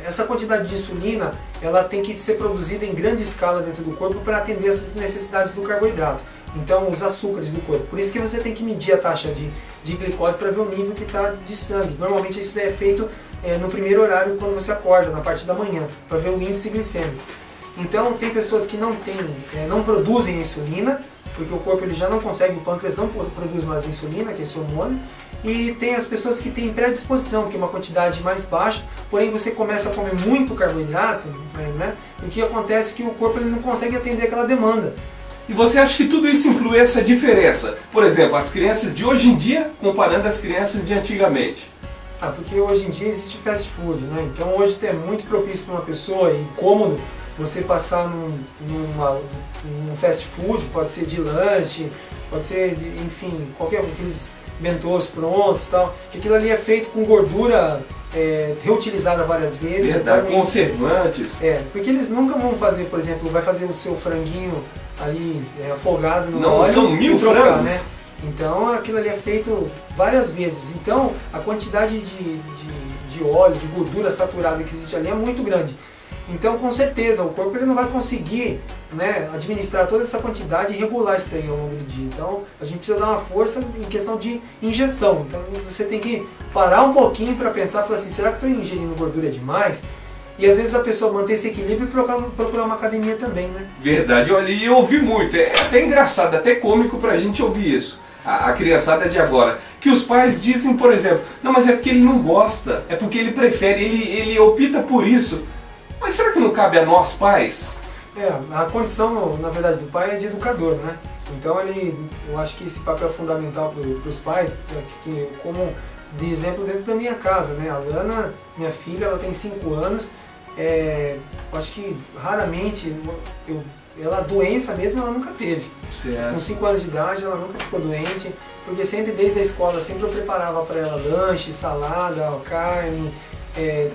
essa quantidade de insulina, ela tem que ser produzida em grande escala dentro do corpo para atender essas necessidades do carboidrato. Então, os açúcares do corpo. Por isso que você tem que medir a taxa de glicose para ver o nível que está de sangue. Normalmente isso é feito no primeiro horário, quando você acorda, na parte da manhã, para ver o índice glicêmico. Então, tem pessoas que não produzem insulina, porque o corpo ele já não consegue, o pâncreas não produz mais insulina, que é esse hormônio. E tem as pessoas que têm predisposição, que é uma quantidade mais baixa, porém você começa a comer muito carboidrato, né? O que acontece é que o corpo ele não consegue atender aquela demanda. E você acha que tudo isso influi essa diferença? Por exemplo, as crianças de hoje em dia comparando as crianças de antigamente. Porque hoje em dia existe fast food, né? Então hoje é muito propício para uma pessoa e cômodo você passar num fast food, pode ser de lanche, pode ser, enfim, qualquer aqueles bentôs prontos e tal, que aquilo ali é feito com gordura reutilizada várias vezes. Verdade, conservantes. Porque eles nunca vão fazer, por exemplo, vai fazer o seu franguinho ali afogado no Não, óleo são 1000 trocar, frangos. né? Então aquilo ali é feito várias vezes. Então a quantidade de óleo, de gordura saturada que existe ali é muito grande. Então com certeza o corpo ele não vai conseguir, né, administrar toda essa quantidade e regular isso daí ao longo do dia. Então a gente precisa dar uma força em questão de ingestão. Então você tem que parar um pouquinho para pensar, falar assim, será que estou ingerindo gordura demais? E às vezes a pessoa mantém esse equilíbrio e procurar uma academia também, né? Verdade, olha, e eu ouvi muito, é até engraçado, até cômico pra gente ouvir isso. A criançada de agora, que os pais dizem, por exemplo, não, mas é porque ele não gosta, é porque ele prefere, ele opta por isso. Mas será que não cabe a nós pais? A condição, na verdade, do pai é de educador, né? Então eu acho que esse papel é fundamental para os pais, como de exemplo dentro da minha casa, né? A Lana, minha filha, ela tem 5 anos, eu acho que raramente, ela doença mesmo ela nunca teve. Certo. Com 5 anos de idade ela nunca ficou doente, porque sempre desde a escola sempre eu preparava para ela lanche, salada, carne,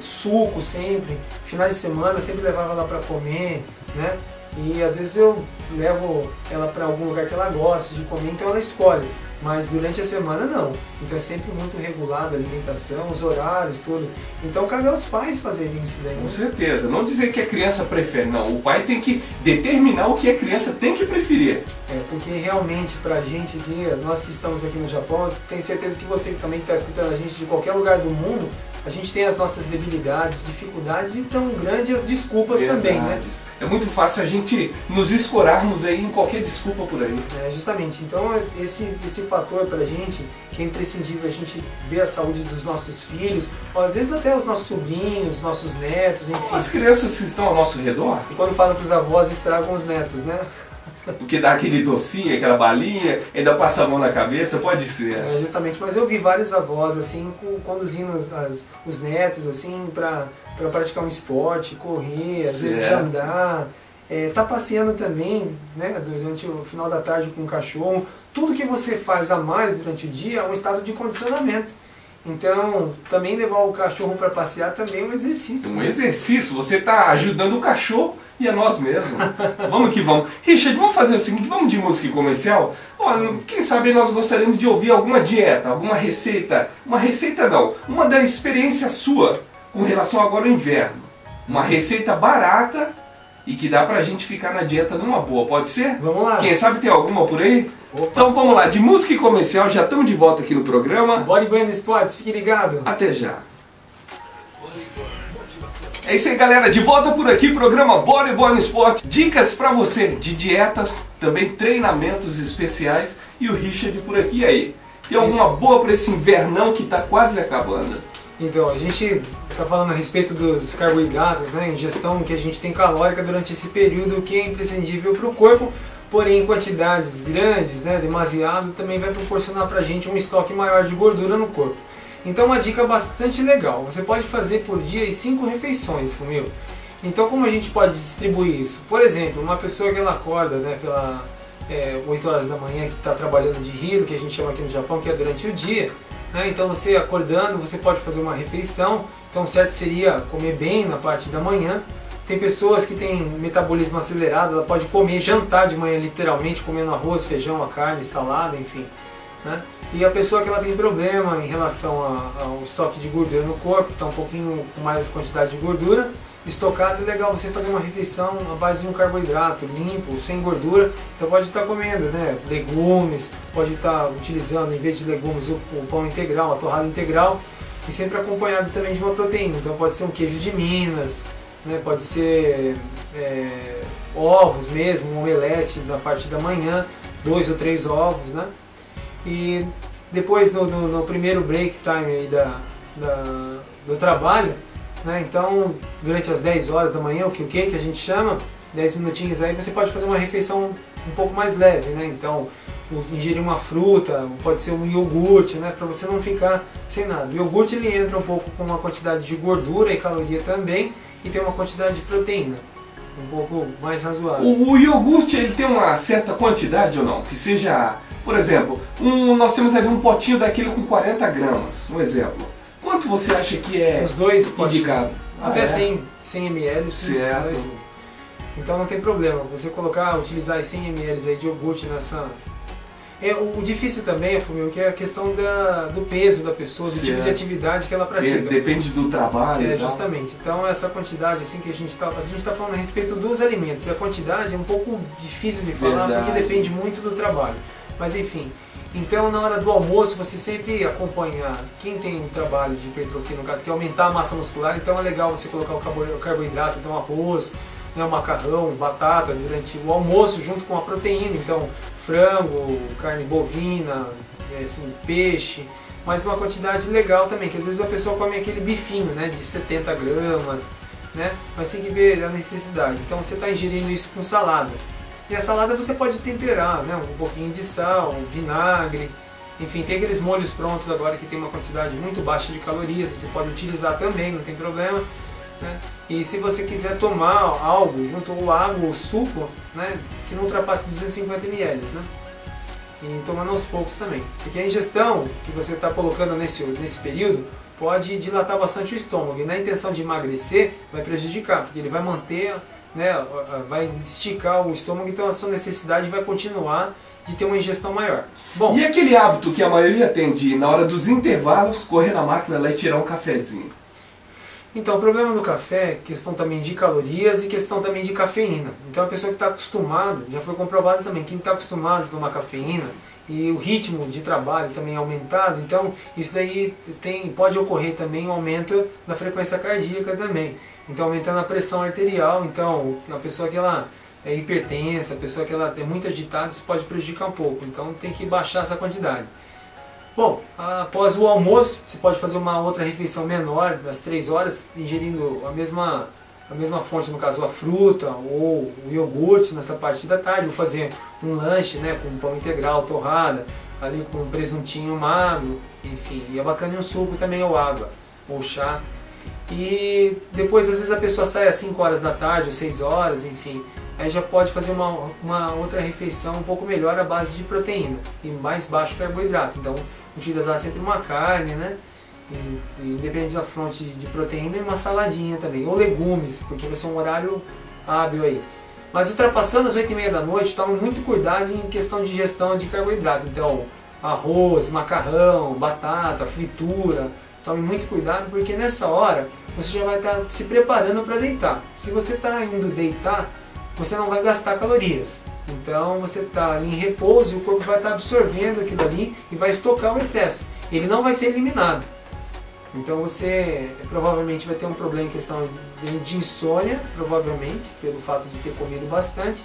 suco sempre, finais de semana eu sempre levava ela para comer, né? E às vezes eu levo ela para algum lugar que ela gosta de comer, então ela escolhe. Mas durante a semana não. Então é sempre muito regulado a alimentação, os horários, tudo. Então cabe aos pais fazerem isso daí. Com certeza. Não dizer que a criança prefere, não. O pai tem que determinar o que a criança tem que preferir. Porque realmente pra gente aqui, nós que estamos aqui no Japão, tenho certeza que você também que está escutando a gente de qualquer lugar do mundo, a gente tem as nossas debilidades, dificuldades e tão grandes as desculpas também, né? É muito fácil a gente nos escorarmos aí em qualquer desculpa por aí. Justamente. Então esse fator pra gente, que é imprescindível a gente ver a saúde dos nossos filhos, ou às vezes até os nossos sobrinhos, nossos netos, enfim. As crianças que estão ao nosso redor. E quando falam pros avós, estragam os netos, né? Porque dá aquele docinho, aquela balinha, ainda passa a mão na cabeça, pode ser. Justamente, mas eu vi vários avós assim, conduzindo os netos assim, para praticar um esporte, correr, às vezes andar, tá passeando também, né, durante o final da tarde com o cachorro. Tudo que você faz a mais durante o dia é um estado de condicionamento. Então, também levar o cachorro para passear também é um exercício. Um exercício, você está ajudando o cachorro e a nós mesmos. Vamos que vamos. Richard, vamos fazer o seguinte, vamos de música comercial? Olha, quem sabe nós gostaríamos de ouvir alguma dieta, alguma receita. Uma receita não, uma da experiência sua com relação agora ao inverno. Uma receita barata e que dá pra gente ficar na dieta numa boa, pode ser? Vamos lá. Quem sabe tem alguma por aí? Opa. Então vamos lá, de música e comercial, já estamos de volta aqui no programa. Body Burn Sports, fique ligado. Até já. É isso aí, galera, de volta por aqui, programa Body Burn Sport. Dicas pra você de dietas, também treinamentos especiais e o Richard por aqui. E aí? Tem alguma boa pra esse invernão que tá quase acabando? Então, a gente está falando a respeito dos carboidratos, né, ingestão que a gente tem calórica durante esse período que é imprescindível para o corpo, porém em quantidades grandes, né, demasiado, também vai proporcionar para a gente um estoque maior de gordura no corpo. Então uma dica bastante legal, você pode fazer por dia 5 refeições, comigo. Então como a gente pode distribuir isso? Por exemplo, uma pessoa que ela acorda, né, pela 8 horas da manhã, que está trabalhando de hiro, que a gente chama aqui no Japão, que é durante o dia, né? Então você acordando, você pode fazer uma refeição, então o certo seria comer bem na parte da manhã. Tem pessoas que têm metabolismo acelerado, ela pode comer, jantar de manhã literalmente, comendo arroz, feijão, a carne, salada, enfim, né? E a pessoa que ela tem problema em relação ao estoque de gordura no corpo, está um pouquinho com mais quantidade de gordura estocada, é legal você fazer uma refeição à base de um carboidrato limpo, sem gordura. Então pode estar comendo, né, legumes, pode estar utilizando, em vez de legumes, o pão integral, a torrada integral, e sempre acompanhado também de uma proteína. Então pode ser um queijo de Minas, né, pode ser ovos mesmo, um omelete na parte da manhã, 2 ou 3 ovos, né? E depois no primeiro break time aí do trabalho, né? Então durante as 10 horas da manhã, o que a gente chama, 10 minutinhos aí, você pode fazer uma refeição um pouco mais leve, né? Então ingerir uma fruta, pode ser um iogurte, né? Para você não ficar sem nada. O iogurte ele entra um pouco com uma quantidade de gordura e caloria também, e tem uma quantidade de proteína, um pouco mais razoável. O iogurte, ele tem uma certa quantidade ou não? Que seja, por exemplo, nós temos ali um potinho daquele com 40 gramas, um exemplo. Quanto você acha que é os dois indicado? Até 100 ml. Certo. Então não tem problema, você utilizar 100 ml aí de iogurte nessa... O difícil também, Fumio, que é a questão do peso da pessoa, do tipo de atividade que ela pratica. Depende do trabalho. Justamente. Então essa quantidade assim que a gente está falando a respeito dos alimentos. A quantidade é um pouco difícil de falar, porque depende muito do trabalho. Mas enfim, então na hora do almoço você sempre acompanha, quem tem um trabalho de hipertrofia no caso, que é aumentar a massa muscular, então é legal você colocar o carboidrato, então arroz, né, macarrão, batata durante o almoço junto com a proteína, então frango, carne bovina, assim, peixe, mas uma quantidade legal também, que às vezes a pessoa come aquele bifinho, né, de 70 gramas, né, mas tem que ver a necessidade. Então você está ingerindo isso com salada. E a salada você pode temperar, né, um pouquinho de sal, vinagre, enfim, tem aqueles molhos prontos agora que tem uma quantidade muito baixa de calorias, você pode utilizar também, não tem problema. Né? E se você quiser tomar algo junto ou água ou suco, né, que não ultrapasse 250 ml, né? E tomando aos poucos também. Porque a ingestão que você está colocando nesse período pode dilatar bastante o estômago. E na intenção de emagrecer vai prejudicar, porque ele vai manter, né, vai esticar o estômago, então a sua necessidade vai continuar de ter uma ingestão maior. Bom, e aquele hábito que a maioria tem de, na hora dos intervalos, correr na máquina lá e tirar um cafezinho? Então, o problema do café é questão também de calorias e questão também de cafeína. Então, a pessoa que está acostumada, já foi comprovado também, quem está acostumado a tomar cafeína e o ritmo de trabalho também é aumentado, então isso daí pode ocorrer também um aumento da frequência cardíaca também. Então, aumentando a pressão arterial, então a pessoa que ela é hipertensa, a pessoa que ela é muito agitada, isso pode prejudicar um pouco. Então, tem que baixar essa quantidade. Bom, após o almoço, você pode fazer uma outra refeição menor, das 3 horas, ingerindo a mesma fonte, no caso a fruta ou o iogurte nessa parte da tarde, ou fazer um lanche, né, com pão integral, torrada, ali com um presuntinho magro, enfim, e é bacana um suco também, ou água, ou chá. E depois, às vezes, a pessoa sai às 5 horas da tarde, ou 6 horas, enfim, aí já pode fazer uma outra refeição um pouco melhor à base de proteína e mais baixo carboidrato. Então, utilizar sempre uma carne, né? E independente da fonte de proteína, e uma saladinha também, ou legumes, porque vai ser um horário hábil aí. Mas ultrapassando as 8h30 da noite, tome muito cuidado em questão de ingestão de carboidrato. Então, arroz, macarrão, batata, fritura, tome muito cuidado, porque nessa hora você já vai estar se preparando para deitar. Se você está indo deitar, você não vai gastar calorias. Então você está ali em repouso e o corpo vai estar absorvendo aquilo ali e vai estocar o excesso. Ele não vai ser eliminado. Então você provavelmente vai ter um problema em questão de insônia, provavelmente, pelo fato de ter comido bastante.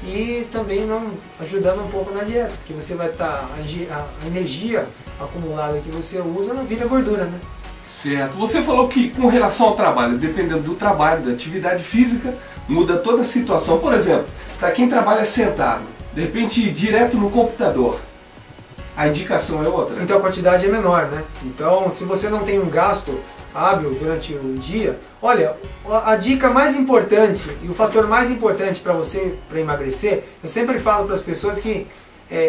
E também não ajudando um pouco na dieta, porque você vai estar, a energia acumulada que você usa não vira gordura, né? Certo. Você falou que com relação ao trabalho, dependendo do trabalho, da atividade física, muda toda a situação. Por exemplo, para quem trabalha sentado, de repente direto no computador, a indicação é outra? Então a quantidade é menor, né? Então se você não tem um gasto hábil durante o dia, olha, a dica mais importante e o fator mais importante para você, para emagrecer, eu sempre falo para as pessoas que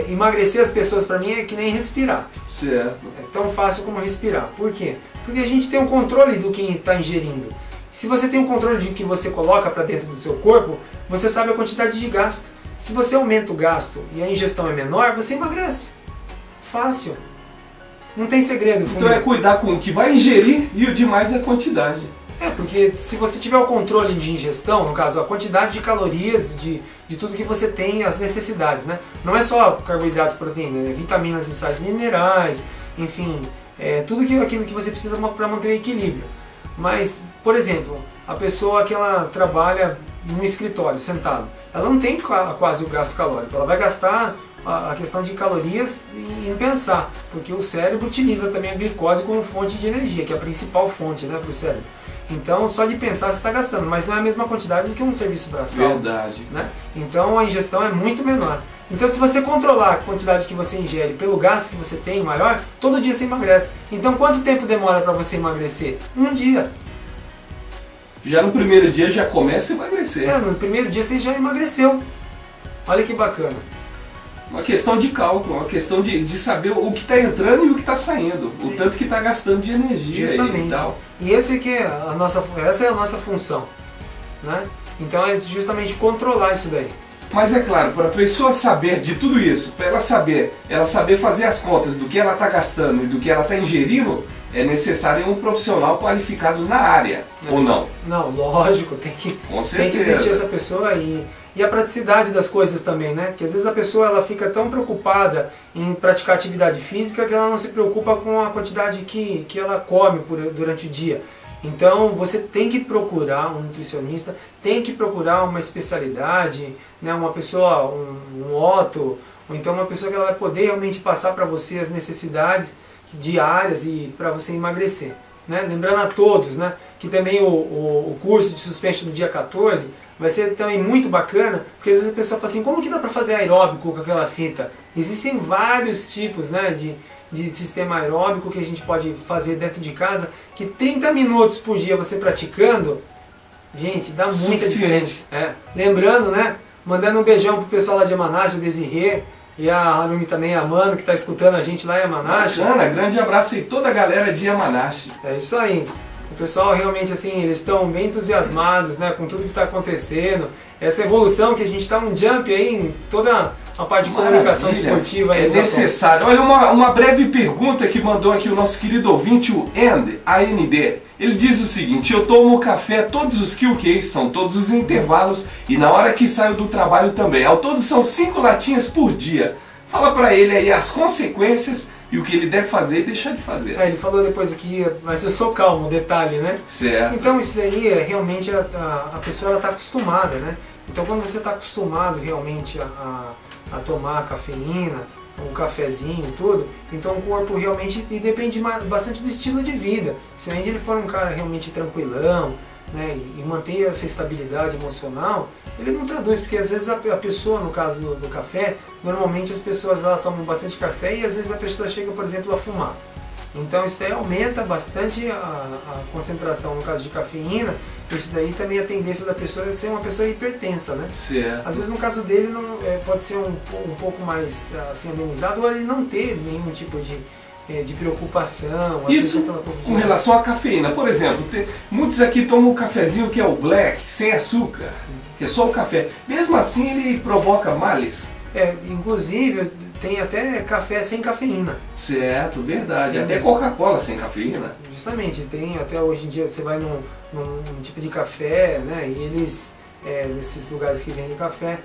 emagrecer as pessoas para mim é que nem respirar. Certo. É tão fácil como respirar. Por quê? Porque a gente tem um controle do que está ingerindo. Se você tem um controle de que você coloca para dentro do seu corpo, você sabe a quantidade de gasto. Se você aumenta o gasto e a ingestão é menor, você emagrece. Fácil. Não tem segredo. Então é cuidar com o que vai ingerir e o demais é a quantidade. Porque se você tiver o controle de ingestão, no caso a quantidade de calorias, de tudo que você tem, as necessidades, né? Não é só carboidrato e proteína, vitaminas e sais minerais, enfim, tudo aquilo que você precisa para manter o equilíbrio. Mas, por exemplo, a pessoa que ela trabalha num escritório, sentado, ela não tem quase o gasto calórico, ela vai gastar a questão de calorias em pensar, porque o cérebro utiliza também a glicose como fonte de energia, que é a principal fonte, né, para o cérebro. Então, só de pensar você está gastando, mas não é a mesma quantidade do que um serviço braçal. Verdade. Né? Então, a ingestão é muito menor. Então, se você controlar a quantidade que você ingere pelo gasto que você tem maior, todo dia você emagrece. Então, quanto tempo demora para você emagrecer? Um dia. Já no primeiro dia já começa a emagrecer. No primeiro dia você já emagreceu. Olha que bacana. Uma questão de cálculo, uma questão de saber o que está entrando e o que está saindo, o tanto que está gastando de energia. Justamente. E tal. E essa é a nossa função, né? Então é justamente controlar isso daí. Mas é claro, para a pessoa saber de tudo isso, para ela saber fazer as contas do que ela está gastando e do que ela está ingerindo, é necessário um profissional qualificado na área, ou não? Não, lógico, tem que existir essa pessoa e a praticidade das coisas também, né? Porque às vezes a pessoa ela fica tão preocupada em praticar atividade física que ela não se preocupa com a quantidade que ela come durante o dia. Então você tem que procurar um nutricionista, tem que procurar uma especialidade, né? Uma pessoa, um orto, ou então uma pessoa que ela vai poder realmente passar para você as necessidades diárias e para você emagrecer. Né? Lembrando a todos, né, que também o curso de suspension do dia 14 vai ser também muito bacana, porque às vezes a pessoa fala assim, como que dá para fazer aeróbico com aquela fita? Existem vários tipos, né, de sistema aeróbico que a gente pode fazer dentro de casa, que 30 minutos por dia você praticando, gente, dá muita diferença. Lembrando, né, mandando um beijão pro pessoal lá de Yamanashi, o Desirê, e a Harumi também, a Mano, que está escutando a gente lá em Yamanashi. Bacana, grande abraço aí toda a galera de Yamanashi. É isso aí. O pessoal realmente, assim, eles estão bem entusiasmados, né, com tudo que está acontecendo. Essa evolução que a gente está um jump aí em toda a parte de comunicação esportiva. É necessário. Olha, uma breve pergunta que mandou aqui o nosso querido ouvinte, o AND. Ele diz o seguinte, eu tomo café todos os QQs, são todos os intervalos, e na hora que saio do trabalho também. Ao todo são 5 latinhas por dia. Fala pra ele aí as consequências e o que ele deve fazer e deixar de fazer. Ele falou depois aqui, mas eu sou calmo, detalhe, né? Certo. Então isso daí, realmente, a pessoa está acostumada, né? Então quando você está acostumado realmente a tomar cafeína, um cafezinho e tudo, então o corpo realmente, e depende bastante do estilo de vida. Se ele for um cara realmente tranquilão, né, e manter essa estabilidade emocional, ele não traduz, porque às vezes a pessoa, no caso do café, normalmente as pessoas tomam bastante café e às vezes a pessoa chega, por exemplo, a fumar. Então isso daí aumenta bastante a concentração, no caso de cafeína. Isso daí também é a tendência da pessoa é ser uma pessoa hipertensa, né? Certo. Às vezes no caso dele pode ser um pouco mais assim, amenizado, ou ele não ter nenhum tipo de preocupação. Isso com relação à cafeína. Por exemplo, muitos aqui tomam um cafezinho que é o black, sem açúcar, que é só o café. Mesmo assim ele provoca males. Inclusive tem até café sem cafeína. Certo, verdade. Até Coca-Cola sem cafeína. Justamente, tem até hoje em dia você vai num tipo de café, né? E eles, nesses lugares que vendem café,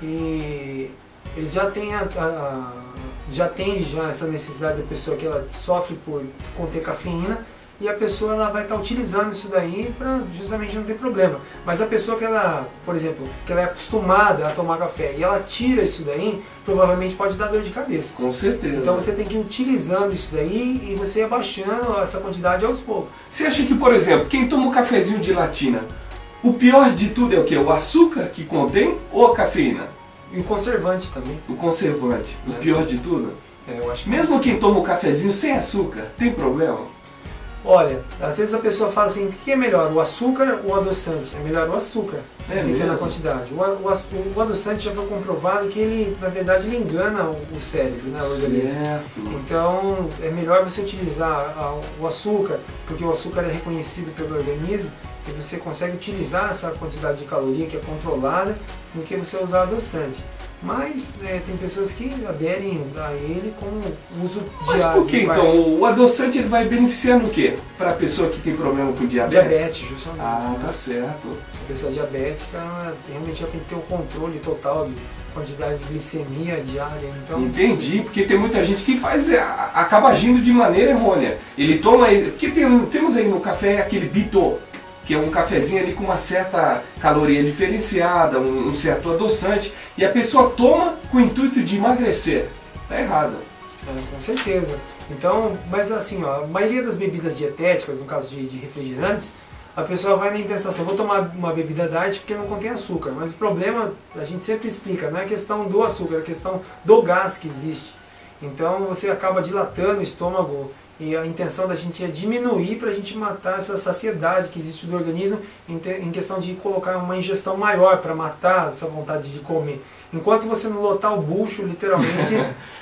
e eles já têm já essa necessidade da pessoa que ela sofre por conter cafeína, e a pessoa ela vai estar utilizando isso daí para justamente não ter problema. Mas a pessoa que ela, por exemplo, que ela é acostumada a tomar café e ela tira isso daí, provavelmente pode dar dor de cabeça. Com certeza. Então você tem que ir utilizando isso daí e você ir abaixando essa quantidade aos poucos. Você acha que, por exemplo, quem toma um cafezinho de latina, o pior de tudo é o quê? O açúcar que contém ou a cafeína? E o conservante também. O conservante. O pior de tudo? Eu acho que mesmo quem toma um cafezinho sem açúcar, tem problema? Olha, às vezes a pessoa fala assim, o que é melhor, o açúcar ou o adoçante? É melhor o açúcar, na quantidade. O adoçante já foi comprovado que ele, na verdade, ele engana o cérebro, né, o organismo. Certo. Então, é melhor você utilizar o açúcar, porque o açúcar é reconhecido pelo organismo, e você consegue utilizar essa quantidade de caloria que é controlada, do que você usar adoçante. Mas tem pessoas que aderem a ele com o uso diário. Mas por que então? O adoçante ele vai beneficiar no quê? Para a pessoa que tem problema com diabetes? Diabetes, justamente. Tá certo. A pessoa diabética realmente ela tem que ter o controle total de quantidade de glicemia diária. Então... Entendi, porque tem muita gente que acaba agindo de maneira errônea. Ele toma, porque temos aí no café aquele Bitô, que é um cafezinho ali com uma certa caloria diferenciada, um certo adoçante, e a pessoa toma com o intuito de emagrecer. Tá errado. Com certeza. Então, mas assim, a maioria das bebidas dietéticas, no caso de refrigerantes, a pessoa vai na intenção assim, vou tomar uma bebida diet porque não contém açúcar. Mas o problema, a gente sempre explica, não é questão do açúcar, é questão do gás que existe. Então você acaba dilatando o estômago E a intenção da gente é diminuir para a gente matar essa saciedade que existe do organismo em questão de colocar uma ingestão maior para matar essa vontade de comer. Enquanto você não lotar o bucho, literalmente,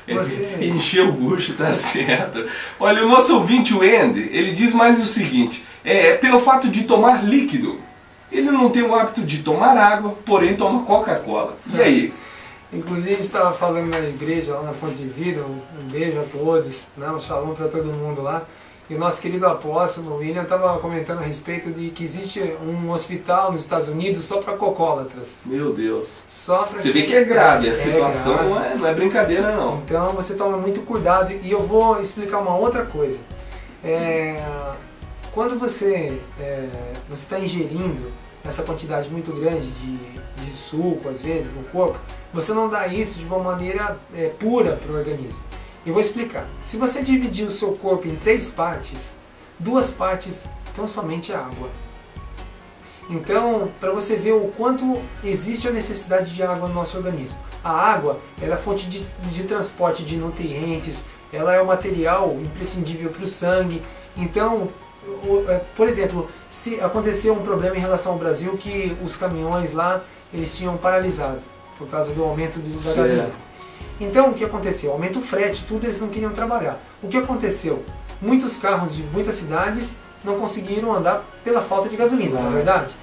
você... Encher o bucho, tá certo. Olha, o nosso ouvinte, o Andy, ele diz mais o seguinte, pelo fato de tomar líquido, ele não tem o hábito de tomar água, porém toma Coca-Cola. E aí? Inclusive, a gente estava falando na igreja, lá na Fonte de Vida, um beijo a todos, né, um shalom para todo mundo lá. E o nosso querido apóstolo William estava comentando a respeito de que existe um hospital nos Estados Unidos só para cocólatras. Meu Deus. Só pra você vê que é grave, a situação grave. Não é brincadeira não. Então você toma muito cuidado e eu vou explicar uma outra coisa. Quando você está ingerindo essa quantidade muito grande de suco, às vezes, no corpo, você não dá isso de uma maneira pura para o organismo. Eu vou explicar. Se você dividir o seu corpo em 3 partes, 2 partes estão somente água. Então, para você ver o quanto existe a necessidade de água no nosso organismo. A água ela é fonte de transporte de nutrientes, ela é um material imprescindível para o sangue. Então, por exemplo, se aconteceu um problema em relação ao Brasil que os caminhões lá eles tinham paralisado por causa do aumento da gasolina. Então o que aconteceu? Aumenta o frete, tudo, eles não queriam trabalhar. O que aconteceu? Muitos carros de muitas cidades não conseguiram andar pela falta de gasolina, não é verdade?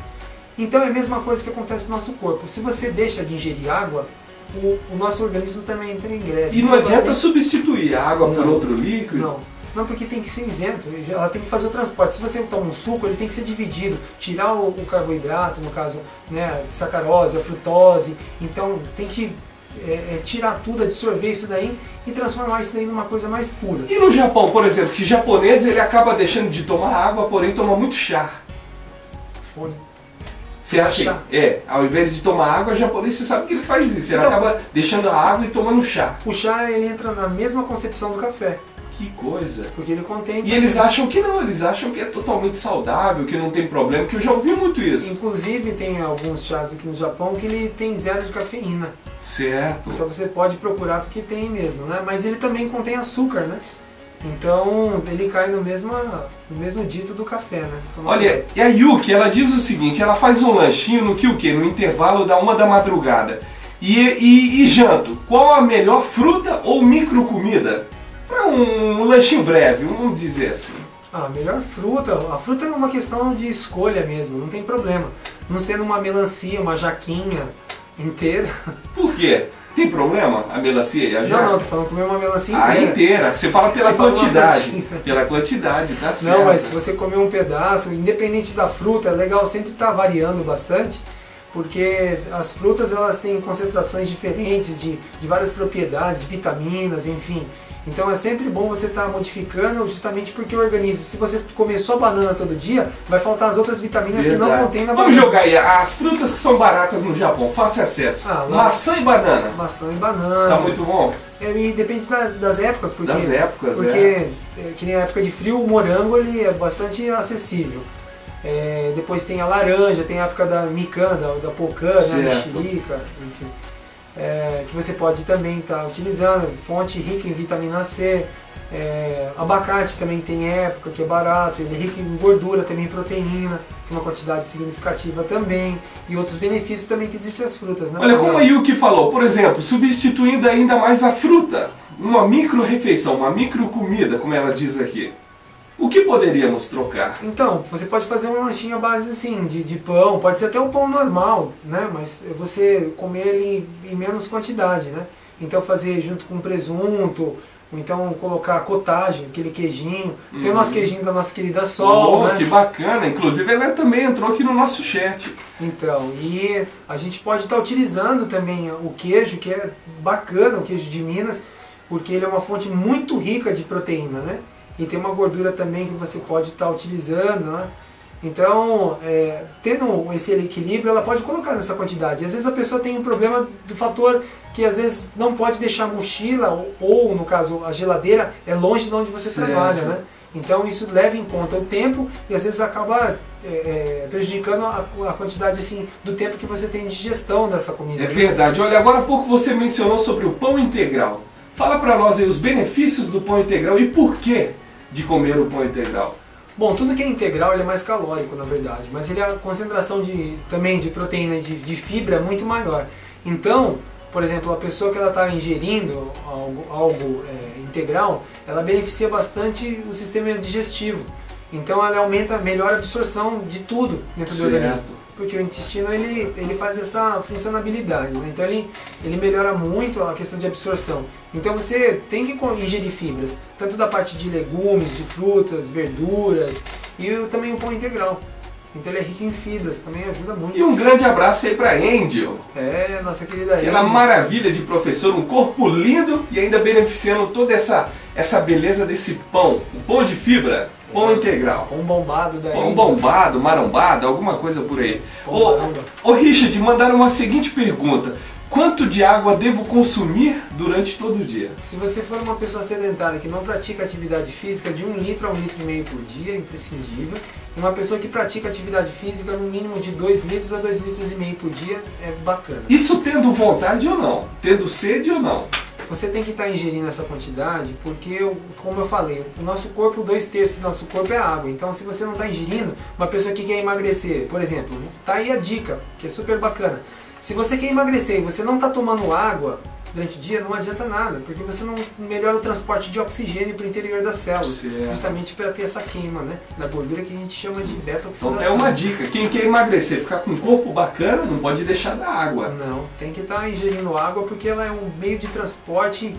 Então é a mesma coisa que acontece no nosso corpo. Se você deixa de ingerir água, o nosso organismo também entra em greve. E não adianta substituir a água por outro líquido? Não, porque tem que ser isento, ela tem que fazer o transporte. Se você toma um suco, ele tem que ser dividido, tirar o carboidrato, no caso, né, sacarose, a frutose, então tem que tirar tudo, absorver isso daí e transformar isso daí numa coisa mais pura. E no Japão, por exemplo, que japonês ele acaba deixando de tomar água, porém toma muito chá. Você acha que, ao invés de tomar água, o japonês, você sabe que ele faz isso, ele acaba deixando a água e tomando chá. O chá, ele entra na mesma concepção do café. Que coisa! Porque ele contém... E eles acham que não, eles acham que é totalmente saudável, que não tem problema, que eu já ouvi muito isso. Inclusive tem alguns chás aqui no Japão que ele tem 0 de cafeína. Certo. Então você pode procurar porque tem mesmo, né? Mas ele também contém açúcar, né? Então ele cai no mesmo dito do café, né? Olha, e a Yuki, ela diz o seguinte, ela faz um lanchinho no no intervalo da 1 da madrugada. E janto, qual a melhor fruta ou micro comida? Para um lanchinho breve, vamos dizer assim. A melhor fruta, a fruta é uma questão de escolha mesmo, não tem problema. Não sendo uma melancia, uma jaquinha inteira. Por quê? Tem problema a melancia e a jaca? Não, tô falando comer uma melancia inteira. Inteira. Você fala pela quantidade. Pela quantidade, tá certo. Não, mas se você comer um pedaço, independente da fruta, é legal sempre estar variando bastante, porque as frutas elas têm concentrações diferentes de várias propriedades, vitaminas, enfim. Então é sempre bom você estar modificando, justamente porque o organismo, se você comer só banana todo dia, vai faltar as outras vitaminas que não contém na banana. Vamos jogar aí, as frutas que são baratas no Japão, fácil acesso. Maçã e banana. Maçã e banana. Tá muito bom? E depende das épocas, porque, porque que nem a época de frio, o morango ele é bastante acessível. Depois tem a laranja, tem a época da mican, da pocã, né, da mexerica, enfim. Que você pode também estar utilizando, fonte rica em vitamina C, abacate também tem época que é barato, ele é rico em gordura, também em proteína, tem uma quantidade significativa também, e outros benefícios também que existem as frutas, né? Olha, como a Yuki falou, por exemplo, substituindo ainda mais a fruta, uma micro refeição, uma micro comida, como ela diz aqui. O que poderíamos trocar? Então, você pode fazer um lanchinho à base assim, de pão, pode ser até um pão normal, né? Mas você comer ele em menos quantidade, né? Então fazer junto com presunto, ou então colocar cottage, aquele queijinho. Tem o nosso queijinho da nossa querida Sol, né? Que bacana! Inclusive ela também entrou aqui no nosso chat. Então, e a gente pode estar utilizando também o queijo, que é bacana, o queijo de Minas, porque ele é uma fonte muito rica de proteína, né? E tem uma gordura também que você pode estar utilizando, né? Então, tendo esse equilíbrio, ela pode colocar nessa quantidade. Às vezes a pessoa tem um problema do fator que às vezes não pode deixar a mochila, ou no caso a geladeira, é longe de onde você trabalha, né? Então isso leva em conta o tempo e às vezes acaba prejudicando a quantidade assim, do tempo que você tem de digestão dessa comida. É verdade. Olha, agora há pouco você mencionou sobre o pão integral. Fala para nós aí os benefícios do pão integral e por que de comer o pão integral? Bom, tudo que é integral ele é mais calórico, na verdade, mas ele, a concentração também de proteína e de fibra é muito maior. Então, por exemplo, a pessoa que ela está ingerindo algo integral, ela beneficia bastante o sistema digestivo. Então ela melhora a absorção de tudo dentro do organismo. Porque o intestino ele faz essa funcionalidade, né? Então ele melhora muito a questão de absorção. Então você tem que ingerir fibras, tanto da parte de legumes, de frutas, verduras e também o pão integral. Então ele é rico em fibras, também ajuda muito. E um grande abraço aí pra Angel. Nossa querida Angel. Aquela maravilha de professor, um corpo lindo e ainda beneficiando toda essa beleza desse pão. O pão de fibra, pão integral. Pão bombado da Pão Angel. bombado, marombado, alguma coisa por aí. Ô Richard, mandaram uma seguinte pergunta. Quanto de água devo consumir durante todo o dia? Se você for uma pessoa sedentária que não pratica atividade física, de 1 litro a 1,5 litro por dia, é imprescindível. E uma pessoa que pratica atividade física, no mínimo de 2 litros a 2,5 litros por dia, é bacana. Isso tendo vontade ou não? Tendo sede ou não? Você tem que estar ingerindo essa quantidade, porque, como eu falei, o nosso corpo, 2/3 do nosso corpo é água. Então, se você não está ingerindo, uma pessoa que quer emagrecer, por exemplo, tá aí a dica, que é super bacana. Se você quer emagrecer e você não está tomando água durante o dia, não adianta nada, porque você não melhora o transporte de oxigênio para o interior das células, justamente para ter essa queima, né, da gordura que a gente chama de beta-oxidação. Então é uma dica, quem quer emagrecer, ficar com um corpo bacana, não pode deixar da água. Não, tem que estar ingerindo água porque ela é um meio de transporte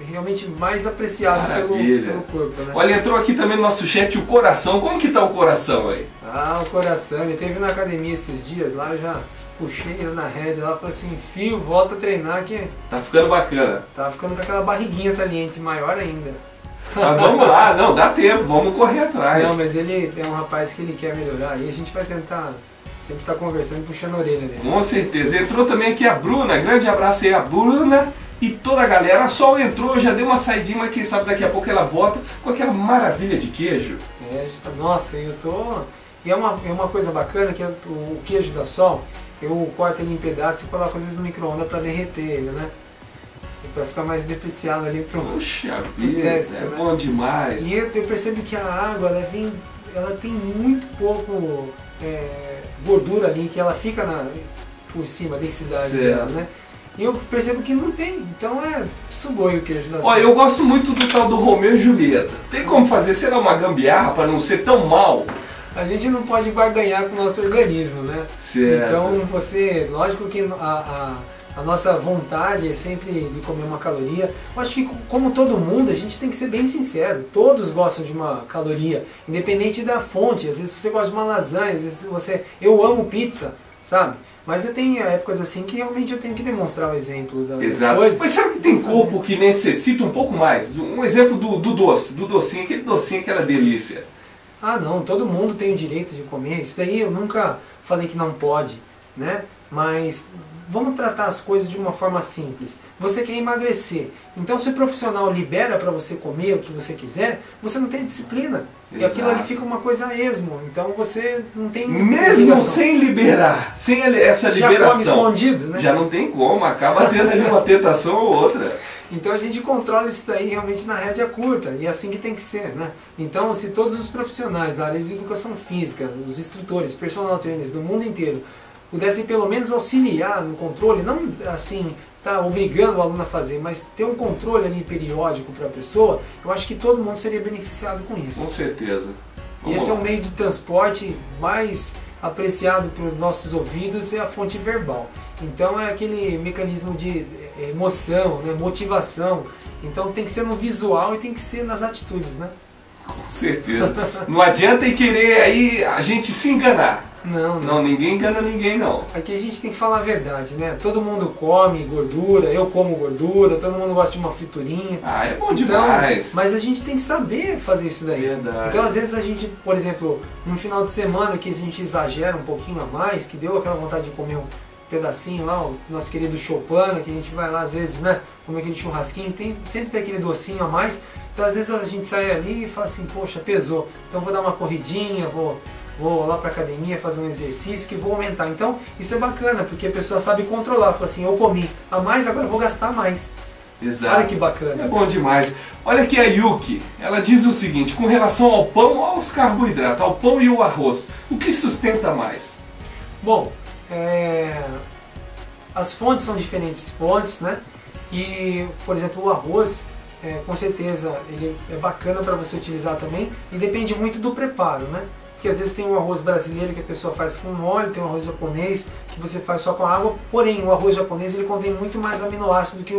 realmente mais apreciado pelo corpo, né? Olha, entrou aqui também no nosso chat o coração. Como que tá o coração aí? Ah, o coração, ele teve na academia esses dias lá, eu já puxei ele na rédea, ela falou assim, filho, volta a treinar que tá ficando bacana. Tá ficando com aquela barriguinha saliente, maior ainda. Mas vamos lá, não, dá tempo, vamos correr atrás. Não, mas ele é um rapaz que ele quer melhorar e a gente vai tentar sempre estar conversando e puxando a orelha dele. Com certeza. Entrou também aqui a Bruna, grande abraço aí a Bruna e toda a galera. A Sol entrou, já deu uma saidinha, mas quem sabe daqui a pouco ela volta com aquela maravilha de queijo. Nossa, eu tô... E é uma coisa bacana que o queijo da Sol, eu corto ele em pedaços e coloco às vezes no micro-ondas para derreter ele, né? Para ficar mais depreciado ali pro teste, é bom demais. E eu percebo que a água, ela tem muito pouco gordura ali, que ela fica por cima da densidade dela, né? E eu percebo que não tem, então sugoi o queijo da Sol. Olha, eu gosto muito do tal do Romeu e Julieta. Tem como fazer, será uma gambiarra para não ser tão mal? A gente não pode barganhar com o nosso organismo, né? Certo. Então lógico que a nossa vontade é sempre de comer uma caloria. Eu acho que, como todo mundo, a gente tem que ser bem sincero. Todos gostam de uma caloria, independente da fonte. Às vezes você gosta de uma lasanha, às vezes eu amo pizza, sabe? Mas eu tenho épocas assim que realmente eu tenho que demonstrar o exemplo das coisas. Mas sabe que tem corpo que necessita um pouco mais? Um exemplo do docinho, aquele docinho, aquela delícia. Ah não, todo mundo tem o direito de comer, isso daí eu nunca falei que não pode, né? Mas vamos tratar as coisas de uma forma simples. Você quer emagrecer, então se o profissional libera para você comer o que você quiser, você não tem disciplina. Exato. E aquilo ali fica uma coisa a esmo, então você não tem... Mesmo sem liberar, sem essa liberação... Já come escondido, né? Já não tem como, acaba tendo ali uma tentação ou outra. Então a gente controla isso daí realmente na rédea curta, e é assim que tem que ser, né? Então se todos os profissionais da área de educação física, os instrutores, personal trainers do mundo inteiro, pudessem pelo menos auxiliar no controle, não assim, tá obrigando o aluno a fazer, mas ter um controle ali periódico para a pessoa, eu acho que todo mundo seria beneficiado com isso. Com certeza. E esse é o meio de transporte mais apreciado para os nossos ouvidos, é a fonte verbal. Então é aquele mecanismo de emoção, né, motivação. Então tem que ser no visual e tem que ser nas atitudes, né? Com certeza. Não adianta querer aí a gente se enganar. Não, ninguém engana ninguém, não. Aqui a gente tem que falar a verdade, né? Todo mundo come gordura, eu como gordura, todo mundo gosta de uma friturinha. Ah, é bom demais. Mas a gente tem que saber fazer isso daí. Verdade. Então às vezes a gente, por exemplo, num final de semana que a gente exagera um pouquinho a mais, que deu aquela vontade de comer um pedacinho lá, o nosso querido Chopana, que a gente vai lá às vezes, né, comer aquele churrasquinho, sempre tem aquele docinho a mais. Então às vezes a gente sai ali e fala assim, poxa, pesou, então vou dar uma corridinha, vou lá para academia fazer um exercício que vou aumentar. Então isso é bacana, porque a pessoa sabe controlar, fala assim, eu comi a mais, agora eu vou gastar mais. Exato. Olha que bacana. É bom demais. Olha aqui a Yuki, ela diz o seguinte, com relação ao pão, aos carboidratos, ao pão e o arroz, o que sustenta mais? Bom, as fontes são diferentes fontes, né? E, por exemplo, o arroz, com certeza, ele é bacana para você utilizar também e depende muito do preparo, né? Porque às vezes tem o arroz brasileiro que a pessoa faz com óleo, tem o arroz japonês que você faz só com água, porém o arroz japonês ele contém muito mais aminoácido do que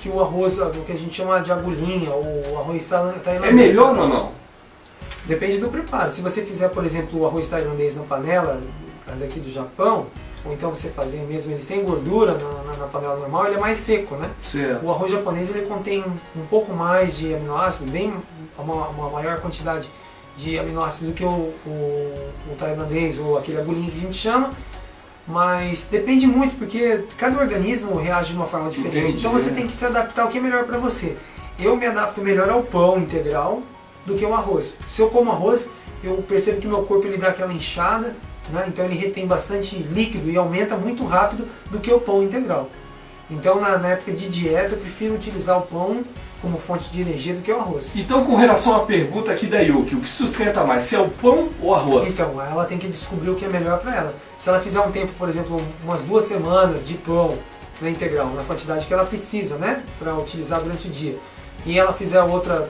o arroz, o que a gente chama de agulhinha, ou o arroz tailandês. É melhor ou não? Depende do preparo. Se você fizer, por exemplo, o arroz tailandês na panela, daqui do Japão, ou então você fazer mesmo ele sem gordura na panela normal, ele é mais seco, né? Certo. O arroz japonês ele contém um pouco mais de aminoácidos, bem uma maior quantidade de aminoácidos do que o tailandês ou aquele agulhinha que a gente chama, mas depende muito porque cada organismo reage de uma forma diferente. Entendi, então você tem que se adaptar ao que é melhor para você. Eu me adapto melhor ao pão integral do que ao arroz. Se eu como arroz, eu percebo que meu corpo ele dá aquela inchada, né? Então ele retém bastante líquido e aumenta muito rápido do que o pão integral. Então na época de dieta eu prefiro utilizar o pão como fonte de energia do que o arroz. Então, com relação à pergunta aqui da Yuki, o que sustenta mais, se é o pão ou o arroz? Então, ela tem que descobrir o que é melhor para ela. Se ela fizer um tempo, por exemplo, umas 2 semanas de pão na integral, na quantidade que ela precisa, né, para utilizar durante o dia, e ela fizer outra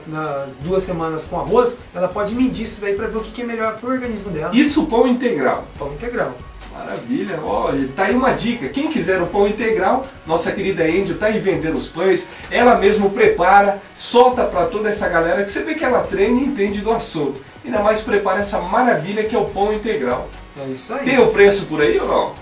2 semanas com arroz, ela pode medir isso daí para ver o que é melhor para o organismo dela. Isso, pão integral. Pão integral. Maravilha, olha, tá aí uma dica. Quem quiser o pão integral, nossa querida Angel tá aí vendendo os pães, ela mesmo prepara, solta para toda essa galera que você vê que ela treina e entende do assunto. Ainda mais prepara essa maravilha que é o pão integral. É isso aí. Tem o preço por aí ou não?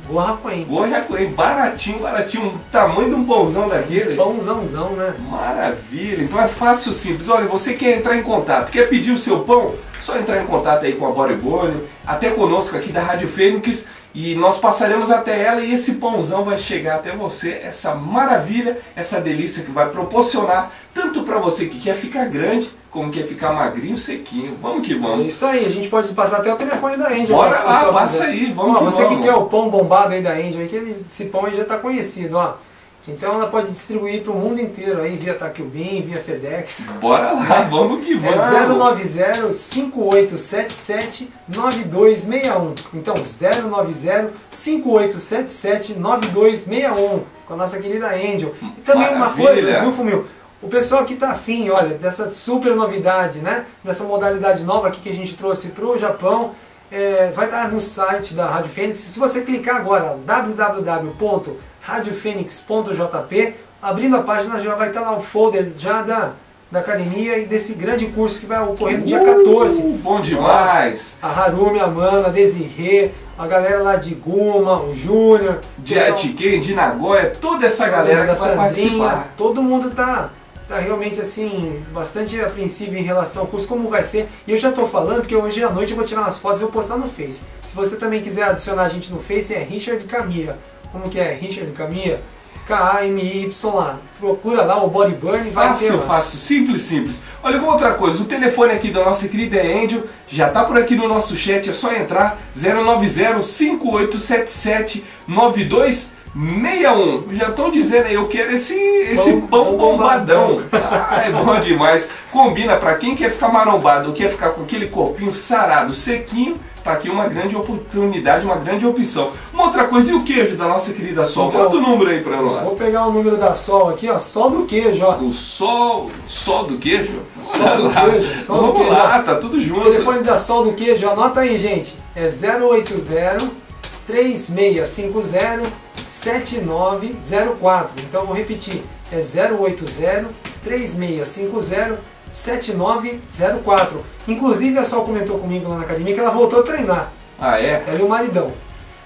Gohakuin. Gohakuin, baratinho, baratinho, um tamanho de um pãozão daquele. Pãozãozão, né? Maravilha, então é fácil, simples. Olha, você quer entrar em contato, quer pedir o seu pão? Só entrar em contato aí com a Bodyburn, até conosco aqui da Rádio Fênix, e nós passaremos até ela e esse pãozão vai chegar até você, essa maravilha, essa delícia que vai proporcionar tanto para você que quer ficar grande, como quer ficar magrinho, sequinho. Vamos que vamos. É isso aí, a gente pode passar até o telefone da Angel. Bora lá, passa aí, vamos que você vamos. que quer o pão bombado aí da Angel, aí, que esse pão aí já está conhecido, ó. Então ela pode distribuir para o mundo inteiro aí, via Takubin, via FedEx. Bora lá, vamos que vamos. É 090-5877-9261. Então 090-5877-9261 com a nossa querida Angel. E também uma coisa, viu, Fumil? O pessoal que está afim, olha, dessa super novidade, né? Dessa modalidade nova aqui que a gente trouxe para o Japão, vai estar no site da Rádio Fênix. Se você clicar agora, www.radiofenix.jp, abrindo a página já vai estar lá o folder já da academia e desse grande curso que vai ocorrer no dia 14. Bom demais! A Harumi, a Mana, a Desirê, a galera lá de Guma, o Júnior, de Atiquei, de Nagoya, toda essa galera que vai participar. Todo mundo tá realmente assim, bastante apreensivo em relação ao curso, como vai ser. E eu já estou falando, porque hoje à noite eu vou tirar umas fotos e vou postar no Face. Se você também quiser adicionar a gente no Face, é Richard Kamiya. Como que é? Richard Kamiya? K-A-M-I-Y-A. Procura lá o Bodyburn e vai ter. Fácil, fácil, simples, simples. Olha, uma outra coisa, o telefone aqui da nossa querida Angel já está por aqui no nosso chat, é só entrar 090-5877-9261. Já estão dizendo aí, eu quero esse pão bombadão. É bom demais. Combina para quem quer ficar marombado, quer ficar com aquele corpinho sarado, sequinho. Tá aqui uma grande oportunidade, uma grande opção. Uma outra coisa, e o queijo da nossa querida Sol? Então, bota o número aí para nós. Vou pegar o número da Sol aqui, ó, Sol do queijo, ó. O Sol do queijo? Sol do queijo, Sol do Vamos queijo. lá, tá tudo junto. O telefone da Sol do queijo, anota aí, gente. É 080-3650-7904. Então eu vou repetir, é 080-3650-7904. Inclusive a Sol comentou comigo lá na academia que ela voltou a treinar. Ah, é? Ela e o maridão.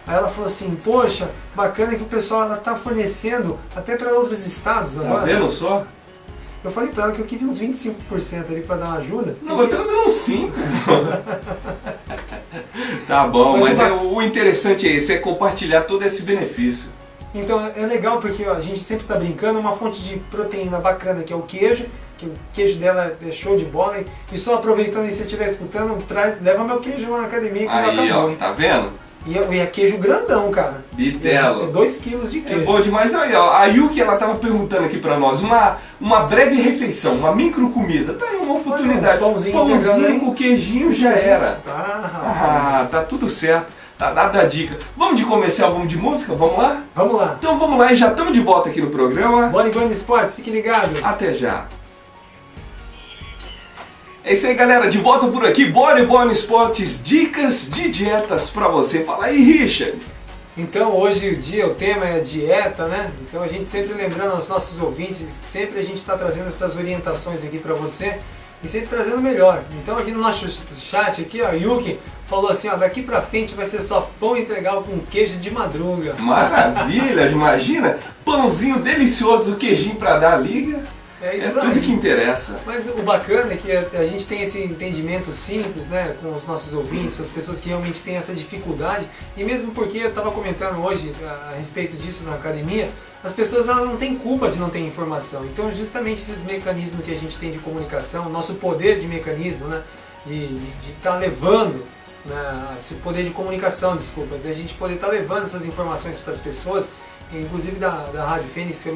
Aí ela falou assim, poxa, bacana que o pessoal está fornecendo até para outros estados agora. Tá vendo só? Eu falei para ela que eu queria uns 25% ali para dar uma ajuda. Não, mas pelo menos 5%. Tá bom, mas o interessante é esse, é compartilhar todo esse benefício. Então é legal porque ó, a gente sempre está brincando, uma fonte de proteína bacana que é o queijo, que o queijo dela é show de bola. E só aproveitando, e se você estiver escutando, leva meu queijo lá na academia que aí, acabou, ó, tá vendo? E é queijo grandão, cara. Bitelo. É 2 quilos de É queijo. bom demais. Olha, ó, a Yuki, ela tava perguntando aqui pra nós, uma breve refeição, uma micro comida. Tá aí uma oportunidade. Pãozinho com queijinho já era. Tá tudo certo. Tá dada a dica. Vamos de comercial, vamos de música? Vamos lá? Vamos lá. Então vamos lá e já estamos de volta aqui no programa. Body Bunny Sports, fique ligado. Até já. É isso aí, galera, de volta por aqui, Body Bunny Sports, dicas de dietas pra você. Fala aí, Richard. Então hoje o tema é dieta, né? Então a gente sempre lembrando aos nossos ouvintes que sempre a gente está trazendo essas orientações aqui pra você e sempre trazendo o melhor. Então aqui no nosso chat, aqui, ó, Yuki falou assim, ó, daqui pra frente vai ser só pão integral com queijo de madruga. Maravilha, imagina, pãozinho delicioso, queijinho pra dar liga. É isso tudo aí. Que interessa. Mas o bacana é que a gente tem esse entendimento simples, né, com os nossos ouvintes, as pessoas que realmente têm essa dificuldade, e mesmo porque eu estava comentando hoje a respeito disso na academia, as pessoas não têm culpa de não ter informação. Então justamente esses mecanismos que a gente tem de comunicação, nosso poder de mecanismo, né, de estar levando, né, esse poder de comunicação, desculpa, de a gente poder estar levando essas informações para as pessoas, inclusive da Rádio Fênix, que é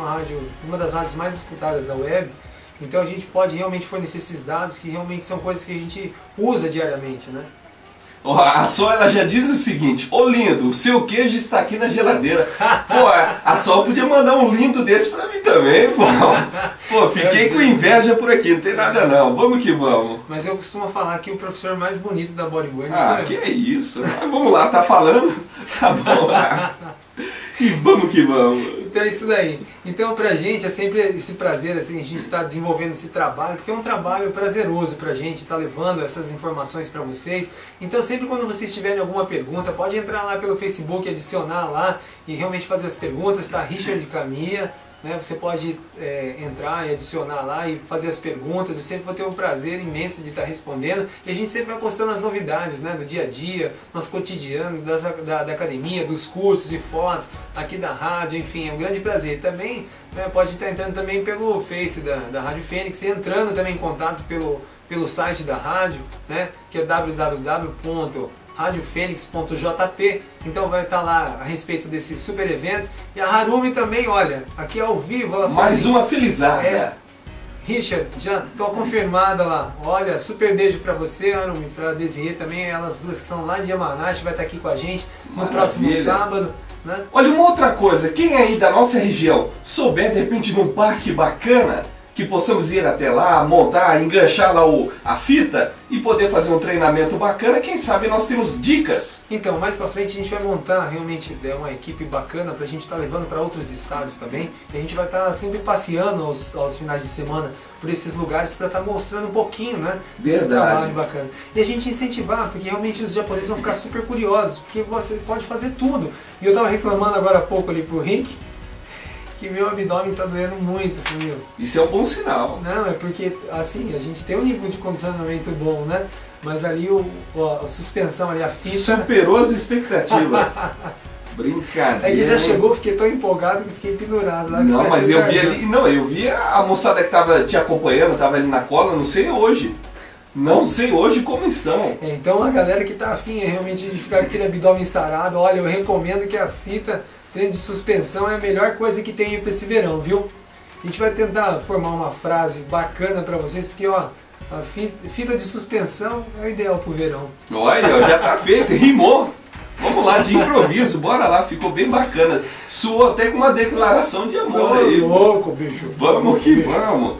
uma das rádios mais escutadas da web. Então a gente pode realmente fornecer esses dados que realmente são coisas que a gente usa diariamente, né? A Sol, ela já diz o seguinte: ô lindo, o seu queijo está aqui na geladeira. Pô, a Sol podia mandar um lindo desse pra mim também, pô. Pô, fiquei com inveja por aqui, não tem nada não. Vamos que vamos. Mas eu costumo falar que o professor mais bonito da Body Bunny que é isso. Mas vamos lá, tá falando? Tá bom. E vamos que vamos. Então é isso daí. Então pra gente é sempre esse prazer, assim, a gente está desenvolvendo esse trabalho, porque é um trabalho prazeroso pra gente, tá levando essas informações para vocês. Então sempre quando vocês tiverem alguma pergunta, pode entrar lá pelo Facebook, adicionar lá e realmente fazer as perguntas, tá? Richard Camia, né? Você pode entrar e adicionar lá e fazer as perguntas. Eu sempre vou ter um prazer imenso de estar respondendo. E a gente sempre vai postando as novidades, né, do dia a dia, nosso cotidiano, da academia, dos cursos e fotos, aqui da rádio, enfim, é um grande prazer. Também, né, pode estar entrando também pelo Face da Rádio Fênix, entrando também em contato pelo site da rádio, né, que é www.radiofenix.jp. Então vai estar lá a respeito desse super evento. E a Harumi também, olha, aqui ao vivo ela mais assim, uma felizarda. Richard, já estou confirmada lá. Olha, super beijo para você, Harumi, para a Desirê também, elas duas que são lá de Yamanashi, vai estar aqui com a gente no próximo sábado, né? Olha, uma outra coisa, quem aí da nossa região souber de repente de um parque bacana, que possamos ir até lá, montar, enganchar lá a fita e poder fazer um treinamento bacana, quem sabe nós temos dicas. Então, mais pra frente a gente vai montar realmente uma equipe bacana pra gente estar levando para outros estados também. E a gente vai estar sempre passeando aos finais de semana por esses lugares para estar mostrando um pouquinho, né, desse trabalho bacana. E a gente incentivar, porque realmente os japoneses vão ficar super curiosos, porque você pode fazer tudo. E eu tava reclamando agora há pouco ali pro Rick, que meu abdômen tá doendo muito, meu. Isso é um bom sinal. Não, é porque, assim, a gente tem um nível de condicionamento bom, né? Mas ali a suspensão ali, a fita... Superou as expectativas. Brincadeira. É que já chegou, fiquei tão empolgado que fiquei pendurado lá. Não, mas eu vi ali... Não, eu vi a moçada que tava te acompanhando, tava ali na cola, não sei hoje. Não sei hoje como estão. Então a galera que tá afim realmente de ficar com aquele abdômen sarado, olha, eu recomendo que a fita... treino de suspensão é a melhor coisa que tem para esse verão, viu? A gente vai tentar formar uma frase bacana para vocês, porque ó, a fita de suspensão é o ideal pro verão. Olha, já tá feito, rimou. Vamos lá, de improviso, bora lá, ficou bem bacana. Suou até com uma declaração de amor aí. Louco, bicho. Vamos que vamos.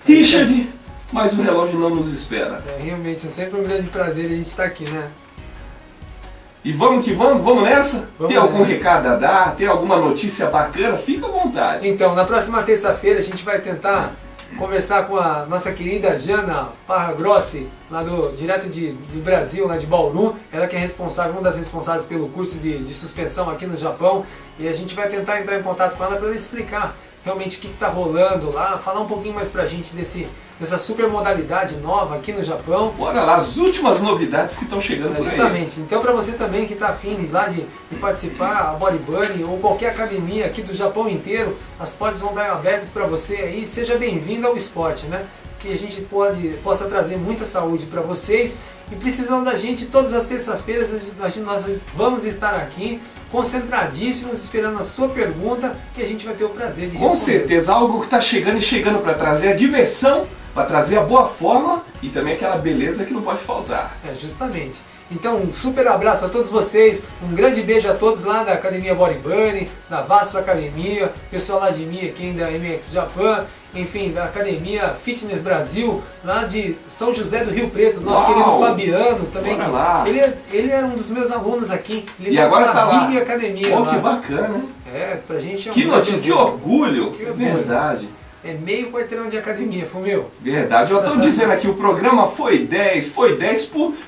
Richard, mas o relógio não nos espera. Realmente, é sempre um grande prazer a gente estar aqui, né? E vamos que vamos nessa? Tem algum recado a dar? Tem alguma notícia bacana? Fica à vontade. Então, na próxima terça-feira a gente vai tentar conversar com a nossa querida Jana Parragrossi, lá direto do Brasil, lá de Bauru. Ela que é responsável, uma das responsáveis pelo curso de suspensão aqui no Japão. E a gente vai tentar entrar em contato com ela para ela explicar realmente o que está rolando lá, falar um pouquinho mais pra gente dessa super modalidade nova aqui no Japão. Bora lá, as últimas novidades que estão chegando por aí. Justamente. Então para você também que está afim lá de participar, a Body Bunny ou qualquer academia aqui do Japão inteiro, as portas vão estar abertas para você aí. Seja bem-vindo ao esporte, né? que a gente possa trazer muita saúde para vocês. E precisando da gente, todas as terças-feiras nós vamos estar aqui concentradíssimos, esperando a sua pergunta, e a gente vai ter o prazer de responder. Com certeza, algo que está chegando e chegando para trazer a diversão, para trazer a boa forma e também aquela beleza que não pode faltar. Justamente. Então, um super abraço a todos vocês, um grande beijo a todos lá da Academia Body Bunny, da Vastos Academia, pessoal lá de mim aqui da MX Japan, enfim, da Academia Fitness Brasil, lá de São José do Rio Preto, nosso querido Fabiano também. Ele era um dos meus alunos aqui. Ele e agora tá lá. Big Academia. Oh, que bacana, hein? Pra gente é um que notícia, que orgulho. Verdade. É meio quarteirão de academia, foi meu. Verdade, eu estou dizendo aqui, o programa foi 10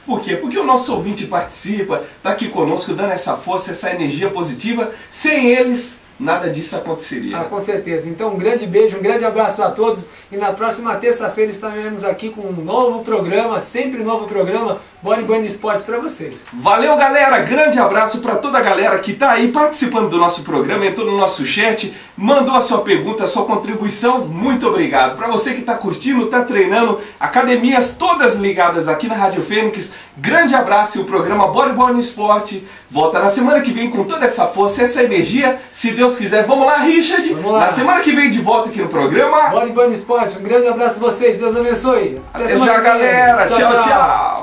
por quê? Porque o nosso ouvinte participa, está aqui conosco, dando essa força, essa energia positiva. Sem eles, nada disso aconteceria. Com certeza. Então um grande beijo, um grande abraço a todos, e na próxima terça-feira estaremos aqui com um novo programa, sempre um novo programa, Body Bunny Esportes para vocês. Valeu, galera, grande abraço para toda a galera que está aí participando do nosso programa, entrou no nosso chat, mandou a sua pergunta, a sua contribuição, muito obrigado. Para você que está curtindo, está treinando, academias todas ligadas aqui na Rádio Fênix, grande abraço, e o programa Body Bunny Esporte volta na semana que vem com toda essa força, essa energia, se Deus quiser. Vamos lá, Richard? Vamos lá. Na semana que vem de volta aqui no programa. Body Bunny Esporte, um grande abraço a vocês, Deus abençoe. Até já, galera. Tchau, tchau.